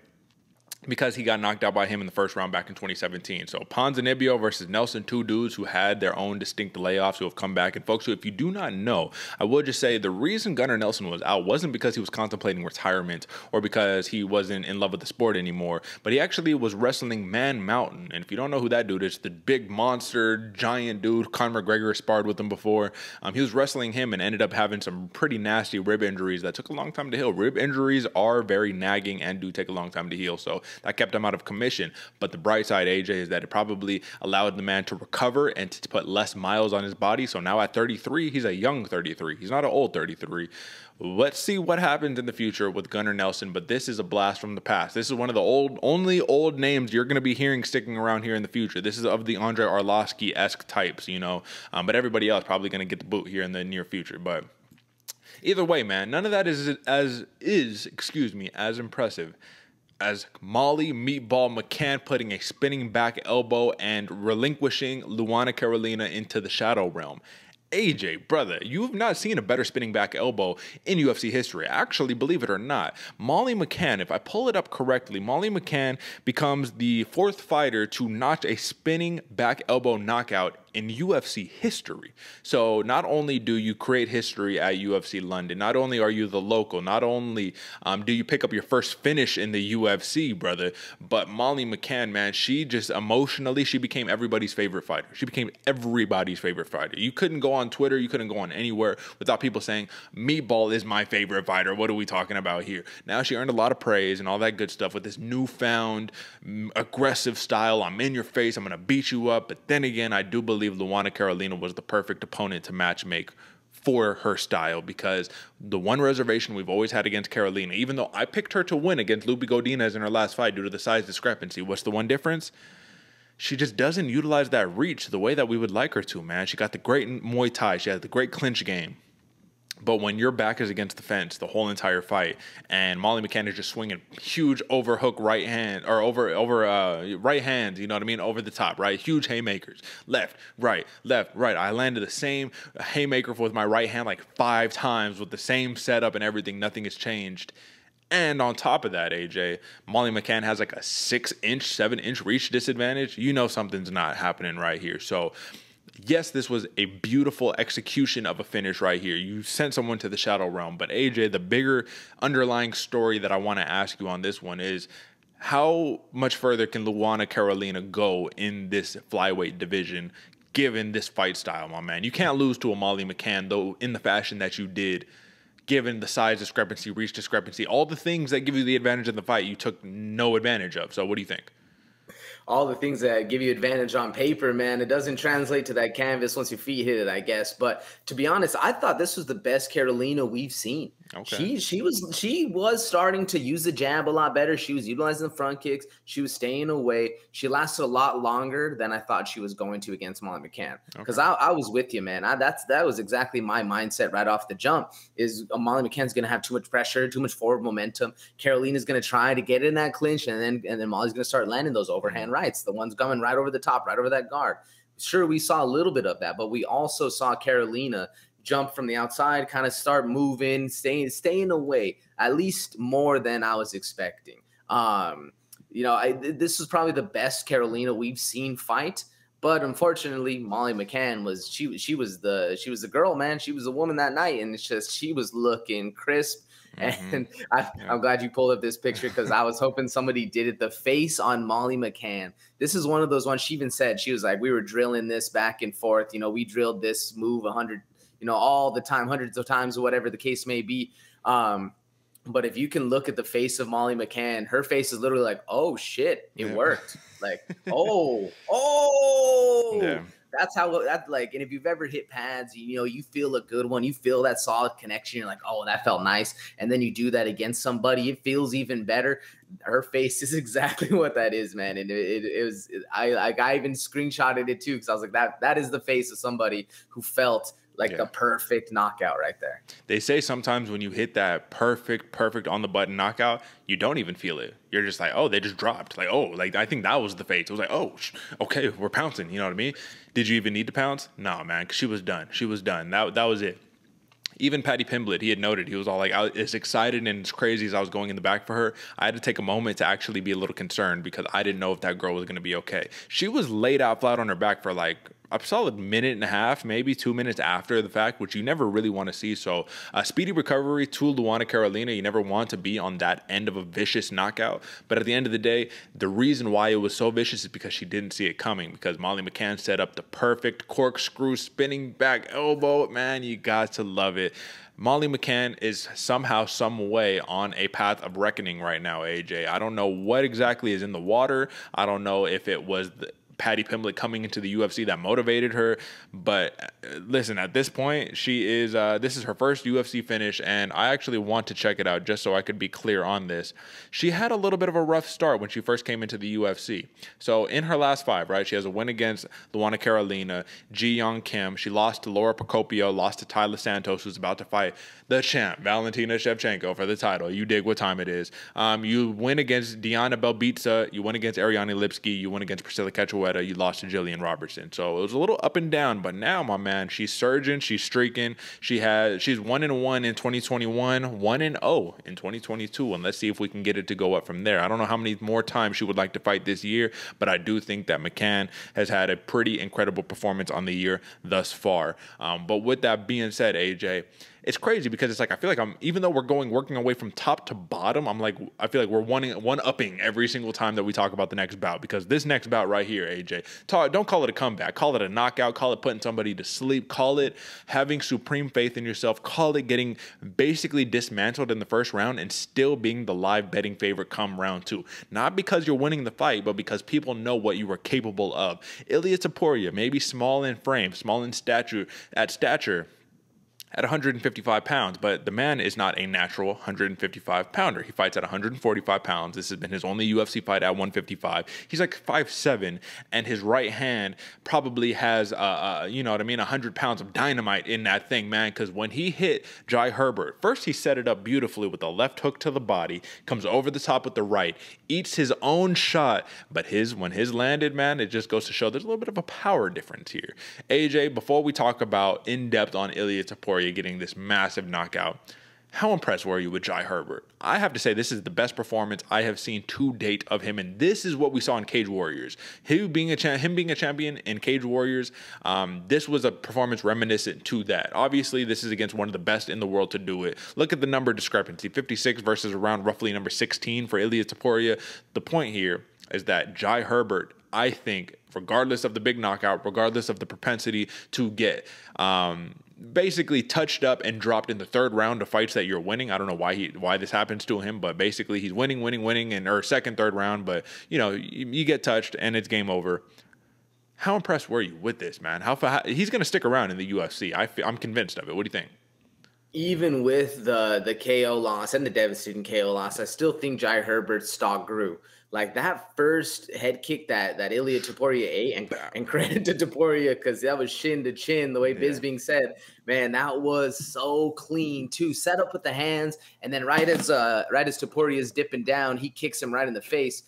because he got knocked out by him in the first round back in 2017. So Ponzinibbio versus Nelson, two dudes who had their own distinct layoffs, who have come back. And folks, if you do not know, I will just say the reason Gunnar Nelson was out wasn't because he was contemplating retirement or because he wasn't in love with the sport anymore, but he actually was wrestling Man Mountain. And if you don't know who that dude is, the big monster, giant dude, Conor McGregor sparred with him before. He was wrestling him and ended up having some pretty nasty rib injuries that took a long time to heal. Rib injuries are very nagging and do take a long time to heal. So that kept him out of commission. But the bright side, AJ, is that it probably allowed the man to recover and to put less miles on his body. So now at 33, he's a young 33. He's not an old 33. Let's see what happens in the future with Gunnar Nelson, but this is a blast from the past. This is one of the only old names you're going to be hearing sticking around here in the future. This is of the Andrei Arlovsky-esque types, you know, but everybody else probably going to get the boot here in the near future. But either way, man, none of that is as impressive as Molly Meatball McCann putting a spinning back elbow and relinquishing Luana Carolina into the shadow realm. AJ, brother, you've not seen a better spinning back elbow in UFC history. Actually, believe it or not, Molly McCann, if I pull it up correctly, Molly McCann becomes the 4th fighter to notch a spinning back elbow knockout in UFC history. So not only do you create history at UFC London, not only are you the local, not only do you pick up your first finish in the UFC, brother, but Molly McCann, man, she just emotionally, she became everybody's favorite fighter. She became everybody's favorite fighter. You couldn't go on Twitter, you couldn't go on anywhere without people saying, Meatball is my favorite fighter. What are we talking about here? Now she earned a lot of praise and all that good stuff with this newfound aggressive style. I'm in your face, I'm going to beat you up. But then again, I do believe Luana Carolina was the perfect opponent to matchmake for her style, because the one reservation we've always had against Carolina, even though I picked her to win against Lupi Godinez in her last fight due to the size discrepancy, what's the one difference? She just doesn't utilize that reach the way that we would like her to, man. She got the great Muay Thai. She has the great clinch game. But when your back is against the fence the whole entire fight, and Molly McCann is just swinging huge overhook right hand, or over right hands, you know what I mean, over the top, right? Huge haymakers, left, right. I landed the same haymaker with my right hand like 5 times with the same setup and everything. Nothing has changed. And on top of that, AJ, Molly McCann has like a 6-inch, 7-inch reach disadvantage. You know something's not happening right here. So yes, this was a beautiful execution of a finish right here. You sent someone to the shadow realm. But AJ, the bigger underlying story that I want to ask you on this one is, how much further can Luana Carolina go in this flyweight division given this fight style, my man? You can't lose to a Molly McCann, though, in the fashion that you did, given the size discrepancy, reach discrepancy, all the things that give you the advantage in the fight, you took no advantage of. So what do you think? All the things that give you advantage on paper, man, it doesn't translate to that canvas once your feet hit it, I guess. But to be honest, I thought this was the best Carolina we've seen. Okay. She was starting to use the jab a lot better. She was utilizing the front kicks. She was staying away. She lasted a lot longer than I thought she was going to against Molly McCann. Because I was with you, man. That was exactly my mindset right off the jump. Is Molly McCann's going to have too much pressure, too much forward momentum. Carolina's going to try to get in that clinch, and then Molly's going to start landing those overhand rights, the ones coming right over the top, right over that guard. Sure, we saw a little bit of that, but we also saw Carolina jump from the outside, kind of start moving, staying away, at least more than I was expecting. This was probably the best Carolina we've seen fight, but unfortunately, Molly McCann was the girl, man. She was the woman that night, and it's just she was looking crisp. And I'm glad you pulled up this picture, because I was hoping somebody did it. The face on Molly McCann. This is one of those ones. She even said, she was like, we were drilling this back and forth. You know, we drilled this move 100, all the time, hundreds of times, or whatever the case may be. But if you can look at the face of Molly McCann, her face is literally like, oh shit, it worked. Like, oh. Yeah. That's how that, like, and if you've ever hit pads, you feel a good one, you feel that solid connection. You're like, oh, that felt nice. And then you do that against somebody, it feels even better. Her face is exactly what that is, man. And I even screenshotted it too, because I was like, that is the face of somebody who felt like the perfect knockout right there. They say sometimes when you hit that perfect on the button knockout, you don't even feel it. You're just like, oh, they just dropped. Like, oh, like I think that was the face. It was like, oh, okay, we're pouncing. You know what I mean? Did you even need to pounce? No, man, 'cause she was done. She was done. That was it. Even Paddy Pimblett, he had noted, he was all like, as excited and as crazy as I was going in the back for her, I had to take a moment to actually be a little concerned, because I didn't know if that girl was going to be okay. She was laid out flat on her back for like a solid minute and a half, maybe 2 minutes after the fact, which you never really want to see. So speedy recovery to Luana Carolina. You never want to be on that end of a vicious knockout. But at the end of the day, the reason why it was so vicious is because she didn't see it coming, because Molly McCann set up the perfect corkscrew spinning back elbow. Man, you got to love it. Molly McCann is somehow, some way on a path of reckoning right now, AJ. I don't know what exactly is in the water. I don't know if it was Paddy Pimblett coming into the UFC that motivated her, but listen, at this point, she is this is her first UFC finish, and I actually want to check it out just so I could be clear on this. She had a little bit of a rough start when she first came into the UFC. So in her last 5, right, she has a win against Luana Carolina, Ji Young Kim. She lost to Laura Procopio, lost to Tyler Santos, who's about to fight the champ, Valentina Shevchenko, for the title. You dig what time it is. You win against Diana Belbitsa, you win against Ariane Lipsky, you win against Priscilla Cachueta, you lost to Jillian Robertson. So it was a little up and down, but now, my man, she's surging, she's streaking. She's 1-1 in 2021, 1-0 in 2022, and let's see if we can get it to go up from there. I don't know how many more times she would like to fight this year, but I do think that McCann has had a pretty incredible performance on the year thus far. But with that being said, AJ, it's crazy because it's like, I feel like even though we're working our way from top to bottom, I feel like we're one-upping every single time that we talk about the next bout, because this next bout right here, AJ, don't call it a comeback, call it a knockout, call it putting somebody to sleep, call it having supreme faith in yourself, call it getting basically dismantled in the first round and still being the live betting favorite come round 2. Not because you're winning the fight, but because people know what you are capable of. Ilia Topuria, maybe small in frame, small in stature, at 155 pounds, but the man is not a natural 155 pounder. He fights at 145 pounds. This has been his only UFC fight at 155. He's like 5'7", and his right hand probably has, you know what I mean, 100 pounds of dynamite in that thing, man, because when he hit Jai Herbert, first he set it up beautifully with a left hook to the body, comes over the top with the right, eats his own shot, but when his landed, man, it just goes to show there's a little bit of a power difference here. AJ, before we talk about in-depth on Ilia Topuria getting this massive knockout, how impressed were you with Jai Herbert? I have to say, this is the best performance I have seen to date of him, and this is what we saw in Cage Warriors. Him being a champion in Cage Warriors, this was a performance reminiscent to that. Obviously, this is against one of the best in the world to do it. Look at the number discrepancy, 56 versus around roughly number 16 for Ilia Topuria. The point here is that Jai Herbert, I think, regardless of the big knockout, regardless of the propensity to get basically touched up and dropped in the 3rd round of fights that you're winning. I don't know why this happens to him, but basically he's winning, or 2nd, 3rd round, but you know, you get touched and it's game over. How impressed were you with this, man? He's going to stick around in the UFC. I'm convinced of it. What do you think? Even with the KO loss and the devastating KO loss, I still think Jai Herbert's stock grew. Like that first head kick that Ilia Topuria ate, and credit to Topuria because that was shin to chin, the way Bisping said, man, that was so clean too. Set up with the hands, and then right as Topuria is dipping down, he kicks him right in the face.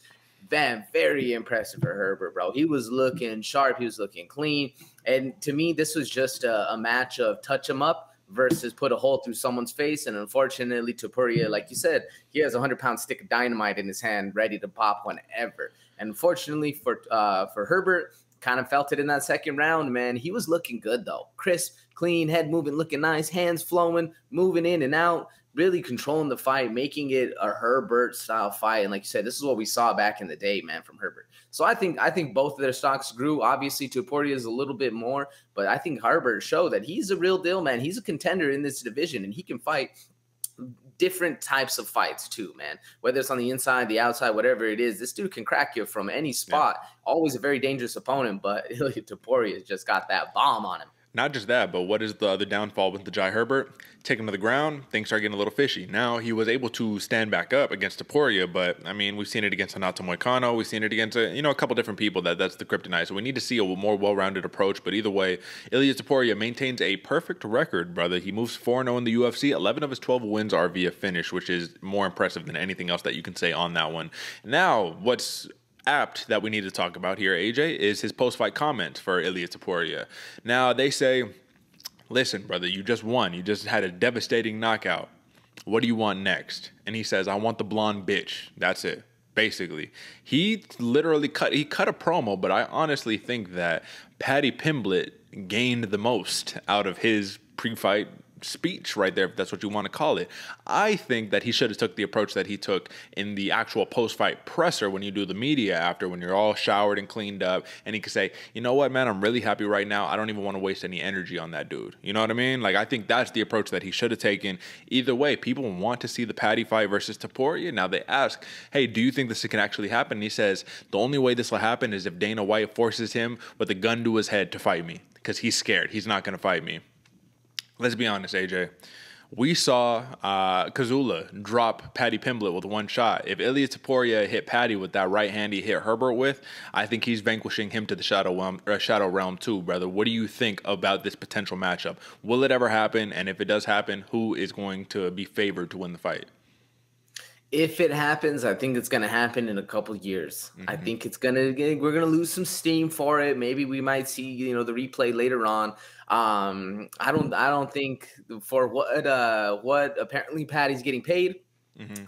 Bam, very impressive for Herbert, bro. He was looking sharp, he was looking clean, and to me, this was just a match of touch him up versus put a hole through someone's face. And unfortunately, Topuria, like you said, he has a 100-pound stick of dynamite in his hand, ready to pop whenever. And unfortunately for Herbert, kind of felt it in that 2nd round, man. He was looking good, though. Crisp, clean, head moving, looking nice, hands flowing, moving in and out, really controlling the fight, making it a Herbert-style fight. And like you said, this is what we saw back in the day, man, from Herbert. So I think both of their stocks grew. Obviously, Topuria is a little bit more, but I think Herbert showed that he's a real deal, man. He's a contender in this division, and he can fight different types of fights too, man. Whether it's on the inside, the outside, whatever it is, this dude can crack you from any spot. Yeah. Always a very dangerous opponent, but Ilia Topuria has just got that bomb on him. Not just that, but what is the other downfall with the Jai Herbert? Take him to the ground, things start getting a little fishy. Now, he was able to stand back up against Topuria, but, I mean, we've seen it against Renato Moicano. We've seen it against, a couple different people that's the kryptonite. So we need to see a more well-rounded approach. But either way, Ilia Topuria maintains a perfect record, brother. He moves 4-0 in the UFC. 11 of his 12 wins are via finish, which is more impressive than anything else that you can say on that one. Now, what's apt that we need to talk about here, AJ, is his post-fight comments for Ilia Topuria. Now, they say, listen, brother, you just won. You just had a devastating knockout. What do you want next? And he says, I want the blonde bitch. That's it. basically. He literally cut a promo, but I honestly think that Paddy Pimblett gained the most out of his pre-fight speech right there, if that's what you want to call it. I think that he should have took the approach that he took in the actual post-fight presser when you do the media after, when you're all showered and cleaned up, and he could say, you know what, man, I'm really happy right now. I don't even want to waste any energy on that dude. You know what I mean? Like, I think that's the approach that he should have taken. Either way, people want to see the Paddy fight versus Topuria. Now they ask, hey, do you think this can actually happen? And he says, the only way this will happen is if Dana White forces him with a gun to his head to fight me, because he's scared. He's not going to fight me. Let's be honest, AJ. We saw Kazula drop Paddy Pimblett with one shot. If Ilia Topuria hit Paddy with that right hand he hit Herbert with, I think he's vanquishing him to the Shadow Realm too, brother. What do you think about this potential matchup? Will it ever happen? And if it does happen, who is going to be favored to win the fight? If it happens, I think it's going to happen in a couple years. I think we're going to lose some steam for it. Maybe we might see, the replay later on. I don't think for what apparently Paddy's getting paid.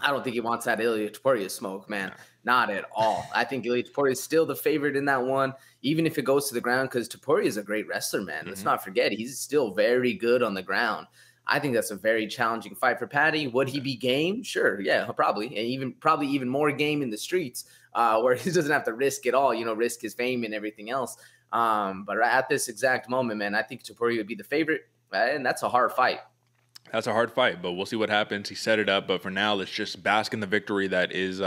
I don't think he wants that Ilia Topuria smoke, man. Not at all. I think Ilia Topuria is still the favorite in that one, even if it goes to the ground, because Topuria is a great wrestler, man. Let's not forget, he's still very good on the ground. I think that's a very challenging fight for Paddy. Would he be game? Sure, yeah, probably, and probably even more game in the streets, where he doesn't have to risk it all, risk his fame and everything else. But at this exact moment, man, I think Topuria would be the favorite, and that's a hard fight. That's a hard fight, but we'll see what happens. He set it up, but for now, let's just bask in the victory that is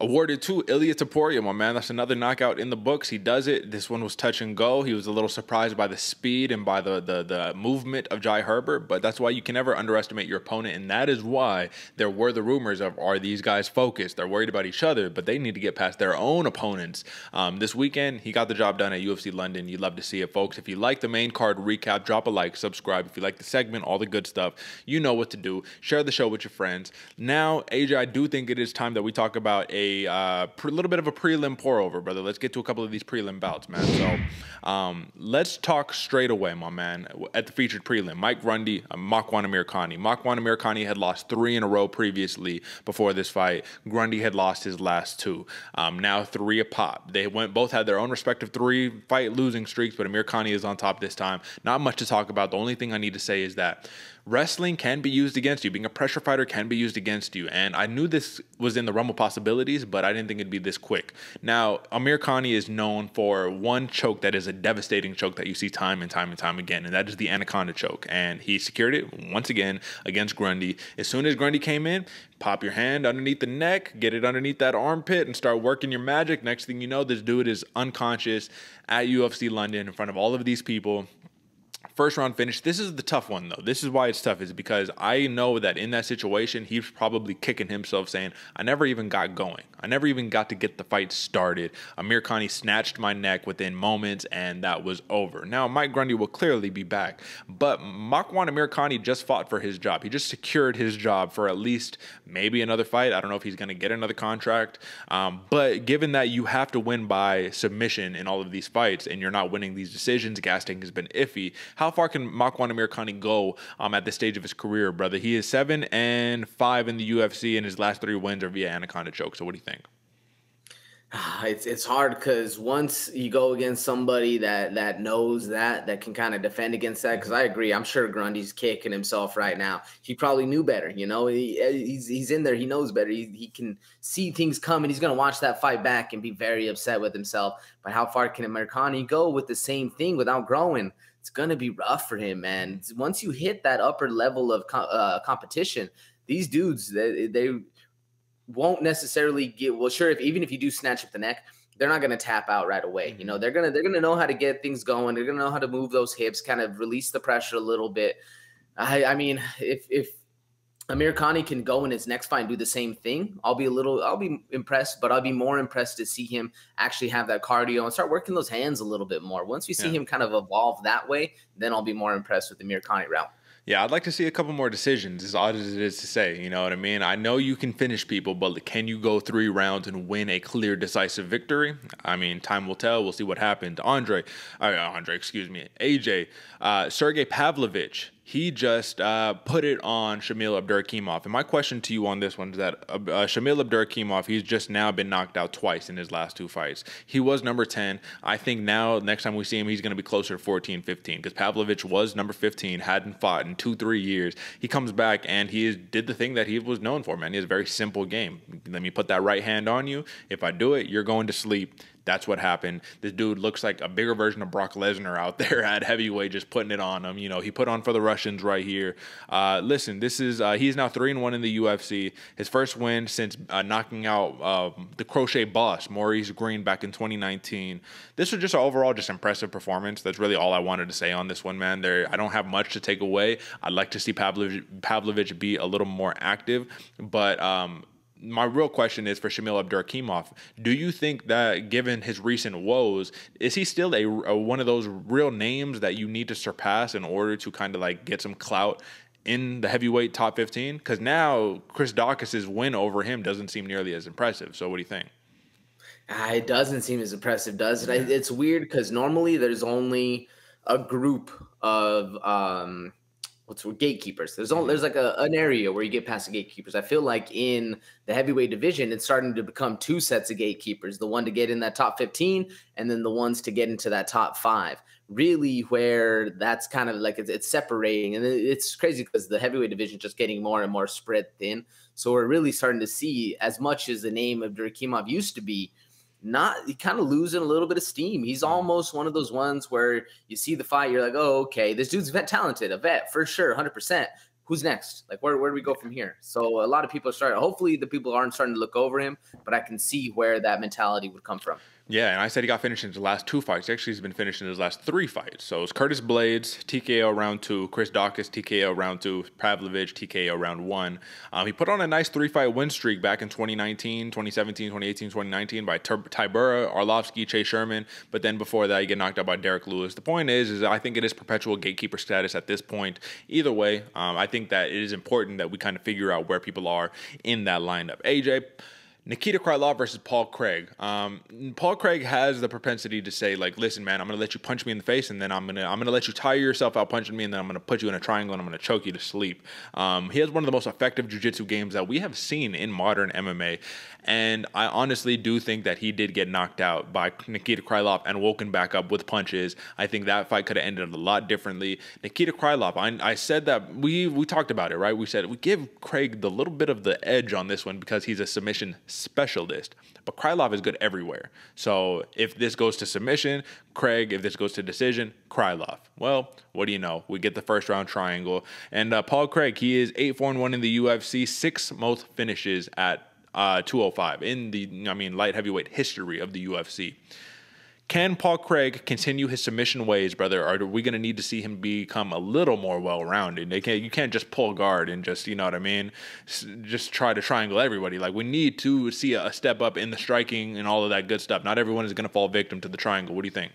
awarded to Ilia Topuria, my man. That's another knockout in the books. He does it. This one was touch and go. He was a little surprised by the speed and by the movement of Jai Herbert, but that's why you can never underestimate your opponent, and that is why there were the rumors of, are these guys focused? They're worried about each other, but they need to get past their own opponents. This weekend, he got the job done at UFC London. You'd love to see it, folks. If you like the main card recap, drop a like, subscribe. If you like the segment, all the good stuff, you know what to do. Share the show with your friends. Now, AJ, I do think it is time that we talk about a little bit of a prelim pour-over, brother. Let's get to a couple of these prelim bouts, man. So let's talk straight away, my man, at the featured prelim. Mike Grundy, Makwan Amirkhani. Makwan Amirkhani had lost 3 in a row previously before this fight. Grundy had lost his last 2. Now 3 a pop. They both had their own respective 3-fight losing streaks, but Amirkhani is on top this time. Not much to talk about. The only thing I need to say is that wrestling can be used against you. Being a pressure fighter can be used against you. And I knew this was in the realm of possibilities, but I didn't think it'd be this quick. Now, Amirkhani is known for one choke that is a devastating choke that you see time and time and time again, and that is the anaconda choke. And he secured it once again against Grundy. As soon as Grundy came in, pop your hand underneath the neck, get it underneath that armpit, and start working your magic. Next thing you know, this dude is unconscious at UFC London in front of all of these people. First round finish. This is the tough one, though. This is why it's tough, is because I know that in that situation, he's probably kicking himself saying, I never even got going. I never even got to get the fight started. Amirkhani snatched my neck within moments, and that was over. Now, Mike Grundy will clearly be back, but Makwan Amirkhani just fought for his job. He just secured his job for at least maybe another fight. I don't know if he's going to get another contract, but given that you have to win by submission in all of these fights, and you're not winning these decisions, gas tank has been iffy. How far can Makwan Amirkhani go at this stage of his career, brother? He is 7-5 in the UFC, and his last 3 wins are via anaconda choke. So what do you think? It's hard because once you go against somebody that knows that can kind of defend against that, because I agree, I'm sure Grundy's kicking himself right now. He probably knew better, he's in there, he knows better. He can see things coming. He's going to watch that fight back and be very upset with himself. But how far can Amirkhani go with the same thing without growing? It's going to be rough for him, man. Once you hit that upper level of competition, these dudes, they won't necessarily get, well, sure, even if you do snatch up the neck, they're not going to tap out right away. They're going to know how to get things going. They're going to know how to move those hips, kind of release the pressure a little bit. I mean, if Amirkhani can go in his next fight and do the same thing, I'll be impressed, but I'll be more impressed to see him actually have that cardio and start working those hands a little bit more. Once we see him kind of evolve that way, then I'll be more impressed with the Amirkhani route. Yeah, I'd like to see a couple more decisions, as odd as it is to say. You know what I mean? I know you can finish people, but can you go 3 rounds and win a clear, decisive victory? I mean, time will tell. We'll see what happened. AJ, Sergei Pavlovich he just put it on Shamil Abdurakhimov. And my question to you on this one is that Shamil Abdurakhimov, he's just now been knocked out twice in his last 2 fights. He was number 10. I think now, next time we see him, he's going to be closer to 14, 15, because Pavlovich was number 15, hadn't fought in 2-3 years. He comes back, and he did the thing that he was known for, man. He has a very simple game. Let me put that right hand on you. If I do it, you're going to sleep. That's what happened. This dude looks like a bigger version of Brock Lesnar out there at heavyweight, just putting it on him. You know, he put on for the Russians right here. Listen, this is he's now 3-1 in the UFC. His first win since knocking out the crochet boss, Maurice Green, back in 2019. This was just an overall just impressive performance. That's really all I wanted to say on this one, man. I don't have much to take away. I'd like to see Pavlovich be a little more active, but my real question is for Shamil Abdurakhimov. Do you think that, given his recent woes, is he still a one of those real names that you need to surpass in order to kind of like get some clout in the heavyweight top 15? Because now Chris Daukaus's win over him doesn't seem nearly as impressive. So what do you think? It doesn't seem as impressive, does it? It's weird because normally there's only a group of gatekeepers. There's like an area where you get past the gatekeepers. I feel like in the heavyweight division, it's starting to become 2 sets of gatekeepers, the one to get in that top 15 and then the ones to get into that top 5. Really, where that's kind of like it's separating. And it's crazy because the heavyweight division is just getting more and more spread thin. So we're really starting to see, as much as the name of Abdurakhimov used to be, he kind of losing a little bit of steam. He's almost one of those ones where you see the fight, you're like, oh, okay, this dude's talented, a vet for sure, 100%. Who's next? Like, where do we go from here? So a lot of people hopefully the people aren't starting to look over him, but I can see where that mentality would come from. Yeah, and I said he got finished in his last 2 fights. Actually, he's been finished in his last 3 fights. So it's Curtis Blades, TKO round 2, Chris Daukaus, TKO round 2, Pavlovich, TKO round 1. He put on a nice 3-fight win streak back in 2019, 2017, 2018, 2019 by Tybura, Arlovsky, Chase Sherman. But then before that, he get knocked out by Derek Lewis. The point is I think it is perpetual gatekeeper status at this point. Either way, I think that it is important that we kind of figure out where people are in that lineup. AJ, Nikita Krylov versus Paul Craig. Paul Craig has the propensity to say, like, listen, man, I'm going to let you punch me in the face, and then I'm gonna let you tire yourself out punching me, and then I'm going to put you in a triangle, and I'm going to choke you to sleep. He has one of the most effective jiu-jitsu games that we have seen in modern MMA, and I honestly do think that he did get knocked out by Nikita Krylov and woken back up with punches. I think that fight could have ended a lot differently. Nikita Krylov, I said that we talked about it, right? We said we give Craig the little bit of the edge on this one because he's a submission specialist, but Krylov is good everywhere. So if this goes to submission, Craig. If this goes to decision, Krylov. Well, what do you know? We get the first round triangle. And Paul Craig, he is 8-4-1 in the UFC, 6 most finishes at 205 in the light heavyweight history of the UFC. Can Paul Craig continue his submission ways, brother? Or are we going to need to see him become a little more well-rounded? You can't just pull guard and just, you know what I mean, just try to triangle everybody. Like, we need to see a step up in the striking and all of that good stuff. Not everyone is going to fall victim to the triangle. What do you think?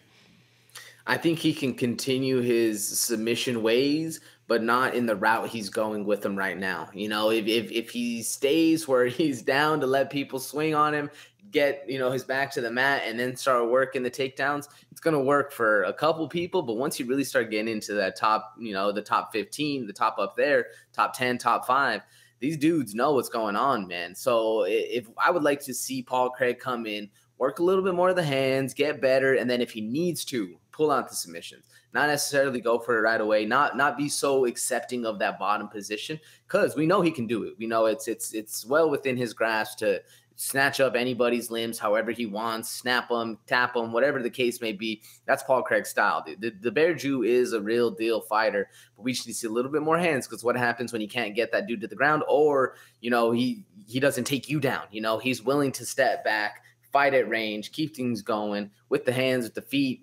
I think he can continue his submission ways, but not in the route he's going with them right now. You know, if he stays where he's down to let people swing on him, get, his back to the mat and then start working the takedowns, it's going to work for a couple people. But once you really start getting into that top, the top 15, the top up there, top 10, top 5, these dudes know what's going on, man. So if I would like to see Paul Craig come in, work a little bit more of the hands, get better, and then if he needs to, pull out the submissions. Not necessarily go for it right away, not be so accepting of that bottom position, because we know he can do it. We know it's well within his grasp to snatch up anybody's limbs however he wants, snap them, tap them, whatever the case may be. That's Paul Craig's style, dude. The Bear Jew is a real deal fighter, but we should see a little bit more hands, because what happens when you can't get that dude to the ground, or, he doesn't take you down. He's willing to step back, fight at range, keep things going with the hands, with the feet.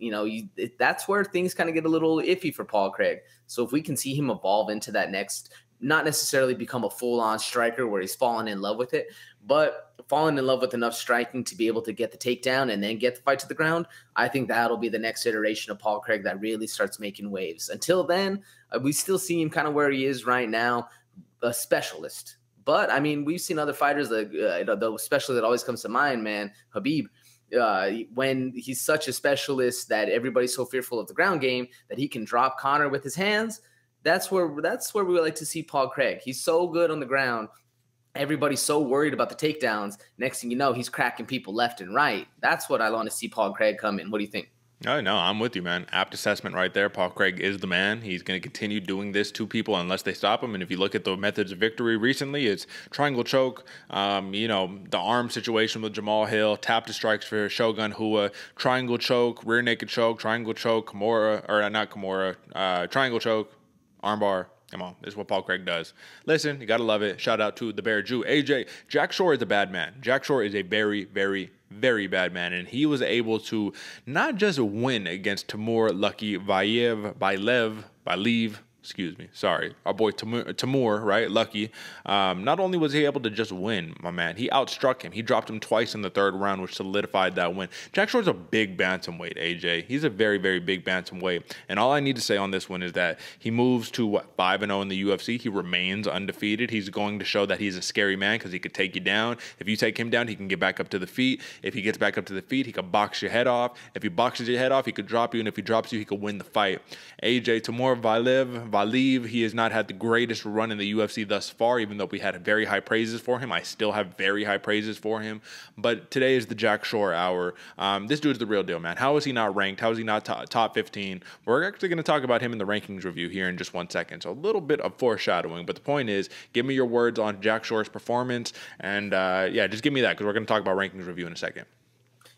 That's where things kind of get a little iffy for Paul Craig. So if we can see him evolve into that next, not necessarily become a full-on striker where he's fallen in love with it, but falling in love with enough striking to be able to get the takedown and then get the fight to the ground, I think that'll be the next iteration of Paul Craig that really starts making waves. Until then, we still see him kind of where he is right now, a specialist. But, we've seen other fighters, the specialist that always comes to mind, man, Khabib, when he's such a specialist that everybody's so fearful of the ground game that he can drop Conor with his hands. that's where we like to see Paul Craig. He's so good on the ground. Everybody's so worried about the takedowns. Next thing you know, he's cracking people left and right. That's what I want to see Paul Craig come in. What do you think? Oh, no, I'm with you, man. Apt assessment right there. Paul Craig is the man. He's going to continue doing this to people unless they stop him. And if you look at the methods of victory recently, it's triangle choke, the arm situation with Jamal Hill, tap to strikes for Shogun Hua, triangle choke, rear naked choke, triangle choke, triangle choke, armbar. Come on, this is what Paul Craig does. Listen, you got to love it. Shout out to the Bear Jew. AJ, Jack Shore is a bad man. Jack Shore is a very, very, very bad man. And he was able to not just win against Timur Lucky Valiev, our boy Timur, right? Lucky. Not only was he able to just win, my man, he outstruck him. He dropped him twice in the third round, which solidified that win. Jack Shore's a big bantamweight, AJ. He's a very, very big bantamweight. And all I need to say on this one is that he moves to 5-0 in the UFC. He remains undefeated. He's going to show that he's a scary man because he could take you down. If you take him down, he can get back up to the feet. If he gets back up to the feet, he could box your head off. If he boxes your head off, he could drop you. And if he drops you, he could win the fight. AJ, Timur Valiev, he has not had the greatest run in the UFC thus far, even though we had very high praises for him. I still have very high praises for him. But today is the Jack Shore hour. This dude's the real deal, man. How is he not ranked? How is he not top 15? We're actually going to talk about him in the rankings review here in just 1 second. So a little bit of foreshadowing. But the point is, give me your words on Jack Shore's performance. And just give me that because we're going to talk about rankings review in a second.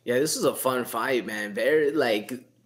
Yeah, this is a fun fight, man.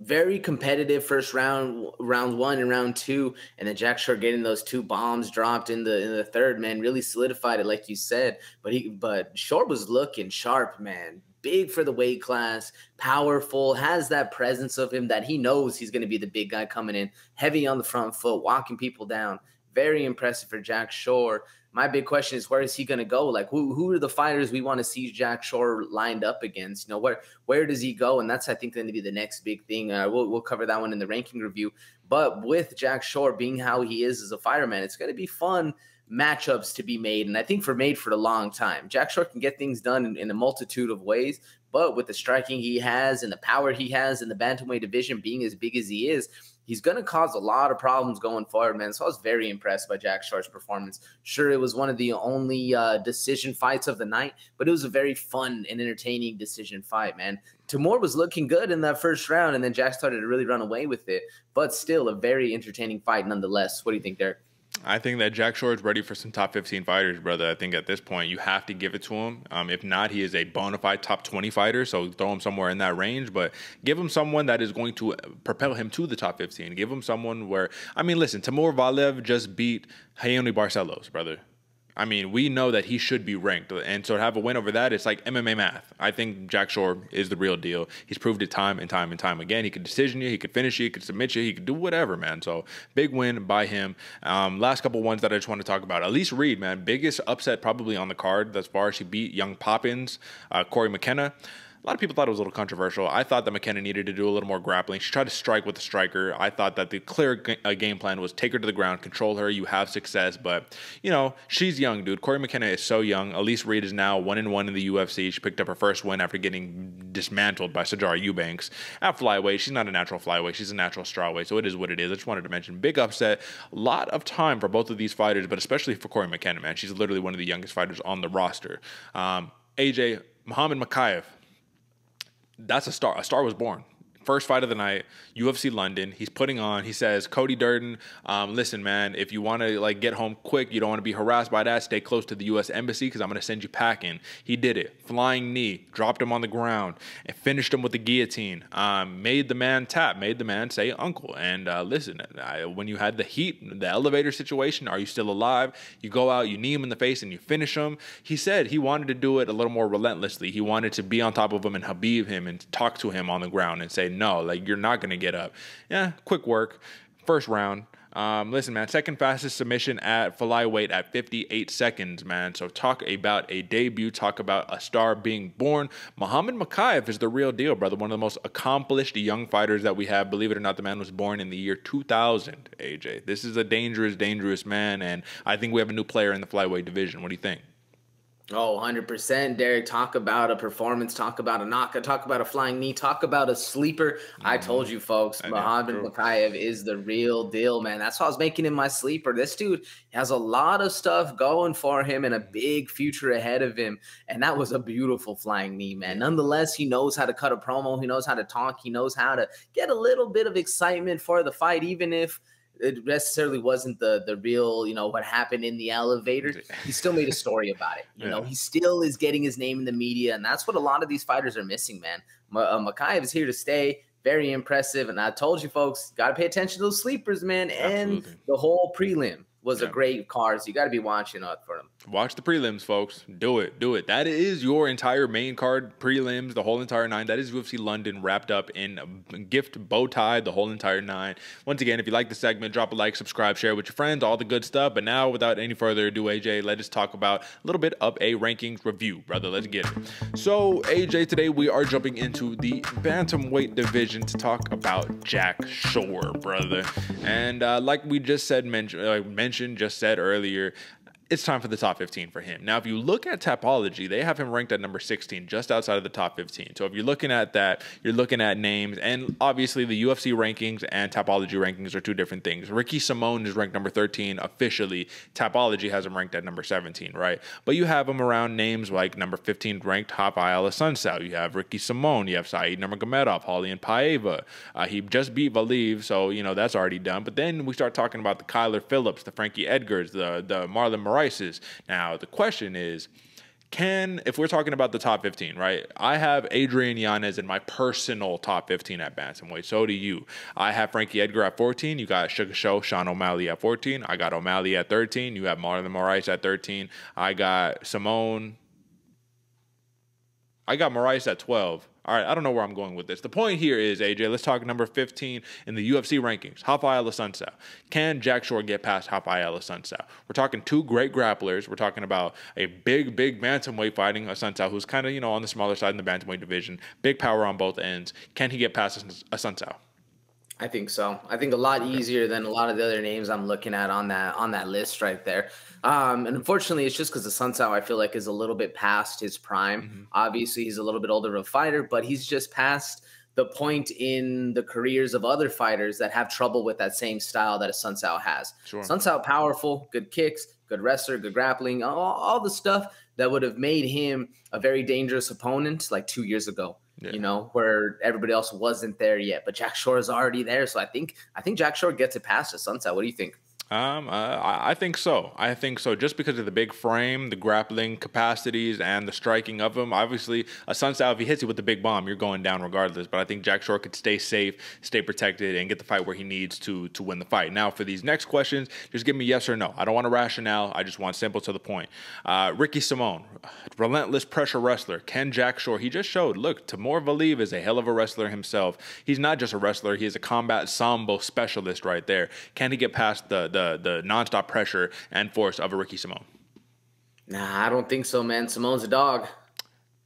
Very competitive first round 1 and round 2, and then Jack Shore getting those 2 bombs dropped in the third, man, really solidified it, like you said. But Shore was looking sharp, man. Big for the weight class, powerful, has that presence of him that he knows he's going to be the big guy coming in, heavy on the front foot, walking people down. Very impressive for Jack Shore. My big question is, where is he going to go? Like, who are the fighters we want to see Jack Shore lined up against? You know, where does he go? And that's, I think, going to be the next big thing. We'll cover that one in the ranking review. But with Jack Shore being how he is as a fighter, man, it's going to be fun matchups to be made. And I think made for a long time. Jack Shore can get things done in a multitude of ways. But with the striking he has and the power he has in the bantamweight division being as big as he is, he's going to cause a lot of problems going forward, man. So I was very impressed by Jack Shore's performance. Sure, it was one of the only decision fights of the night, but it was a very fun and entertaining decision fight, man. Timur was looking good in that first round, and then Jack started to really run away with it. But still, a very entertaining fight nonetheless. What do you think, Derek? I think that Jack Shore is ready for some top 15 fighters, brother. I think at this point you have to give it to him. If not, he is a bona fide top 20 fighter, so throw him somewhere in that range. But give him someone that is going to propel him to the top 15. Give him someone where, listen, Timur Valiev just beat Hayoni Barcelos, brother. We know that he should be ranked. And so to have a win over that, it's like MMA math. I think Jack Shore is the real deal. He's proved it time and time and time again. He could decision you. He could finish you. He could submit you. He could do whatever, man. So big win by him. Last couple ones that I just want to talk about. Elise Reed, man. Biggest upset probably on the card thus far. She beat Young Poppins, Cory McKenna. A lot of people thought it was a little controversial. I thought that McKenna needed to do a little more grappling. She tried to strike with the striker. I thought that the clear game plan was take her to the ground, control her, you have success. But, she's young, dude. Cory McKenna is so young. Elise Reed is now 1-1 in the UFC. She picked up her first win after getting dismantled by Sijara Eubanks. At flyweight, she's not a natural flyweight. She's a natural strawweight, so it is what it is. I just wanted to mention, big upset. A lot of time for both of these fighters, but especially for Cory McKenna, man. She's literally one of the youngest fighters on the roster. AJ, Muhammad Mokaev. That's a star. A star was born. First fight of the night, UFC London. He's putting on. He says, Cody Durden, listen, man, if you want to get home quick, you don't want to be harassed by that, stay close to the U.S. Embassy because I'm going to send you packing. He did it. Flying knee, dropped him on the ground, and finished him with the guillotine. Made the man tap, made the man say uncle. And listen, when you had the heat, the elevator situation, are you still alive? You go out, you knee him in the face, and you finish him. He said he wanted to do it a little more relentlessly. He wanted to be on top of him and Habib him and talk to him on the ground and say, no, you're not going to get up. Yeah, quick work. First round. Listen, man, second fastest submission at flyweight at 58 seconds, man. So talk about a debut. Talk about a star being born. Muhammad Mokaev is the real deal, brother. One of the most accomplished young fighters that we have. Believe it or not, the man was born in the year 2000, AJ. This is a dangerous, dangerous man, and I think we have a new player in the flyweight division. What do you think? Oh, 100%. Derek, talk about a performance, talk about a knockout, talk about a flying knee, talk about a sleeper. I told you, folks, Muhammad Mokaev is the real deal, man. That's why I was making him my sleeper. This dude has a lot of stuff going for him and a big future ahead of him. And that was a beautiful flying knee, man. Nonetheless, he knows how to cut a promo. He knows how to talk. He knows how to get a little bit of excitement for the fight, even if it necessarily wasn't the real, what happened in the elevator. He still made a story about it. You know, he still is getting his name in the media, and that's what a lot of these fighters are missing, man. Mokaev is here to stay. Very impressive, and I told you, folks, got to pay attention to those sleepers, man. And the whole prelim was a great card, so you got to be watching out for them. Watch the prelims, folks. Do it. That is your entire main card, prelims, the whole entire 9. That is UFC London wrapped up in a gift bow tie, the whole entire 9. Once again, if you like the segment, drop a like, subscribe, share with your friends, all the good stuff. But now, without any further ado, AJ, let us talk about a little bit of a rankings review, brother. Let's get it. So, AJ, today we are jumping into the bantamweight division to talk about Jack Shore, brother. And like we just said, said earlier, it's time for the top 15 for him. Now, if you look at Tapology, they have him ranked at number 16, just outside of the top 15. So if you're looking at that, you're looking at names, and obviously the UFC rankings and Tapology rankings are two different things. Ricky Simone is ranked number 13 officially. Tapology has him ranked at number 17, right? But you have him around names like number 15 ranked Rafael Assunção. You have Ricky Simone. You have Said Nurmagomedov, Julian Paiva. He just beat Valiev, so, that's already done. But then we start talking about the Kyler Phillips, the Frankie Edgars, the Marlon Moraes. Now, the question is, if we're talking about the top 15, right? I have Adrian Yanez in my personal top 15 at bantamweight. So do you. I have Frankie Edgar at 14. You got Sugar Show, Sean O'Malley at 14. I got O'Malley at 13. You have Marlon Moraes at 13. I got Simone. I got Moraes at 12. All right, I don't know where I'm going with this. The point here is, AJ, let's talk number 15 in the UFC rankings, Rafael Assunção. Can Jack Shore get past Rafael Assunção? We're talking two great grapplers. We're talking about a big bantamweight fighting Assunção, who's kind of, on the smaller side in the bantamweight division. Big power on both ends. Can he get past Assunção? I think so. I think a lot easier than a lot of the other names I'm looking at on that list right there. And unfortunately, it's just because the Assunção, I feel like, is a little bit past his prime. Obviously, he's a little bit older of a fighter, but he's just past the point in the careers of other fighters that have trouble with that same style that Assunção has. Sure. Assunção, powerful, good kicks, good wrestler, good grappling, all the stuff that would have made him a very dangerous opponent like 2 years ago. Yeah. Where everybody else wasn't there yet, but Jack Shore is already there. So I think Jack Shore gets it past Assunção. What do you think? I think so. Just because of the big frame, the grappling capacities, and the striking of him. Obviously, Assunção, if he hits you with the big bomb, you're going down regardless. But I think Jack Shore could stay safe, stay protected, and get the fight where he needs to win the fight. Now, for these next questions, just give me yes or no. I don't want a rationale. I just want simple to the point. Ricky Simone, relentless pressure wrestler. Can Jack Shore? He just showed, look, Timur Valiev is a hell of a wrestler himself. He's not just a wrestler. He is a combat sambo specialist right there. Can he get past the nonstop pressure and force of a Ricky Simone? Nah, I don't think so, man. Simone's a dog.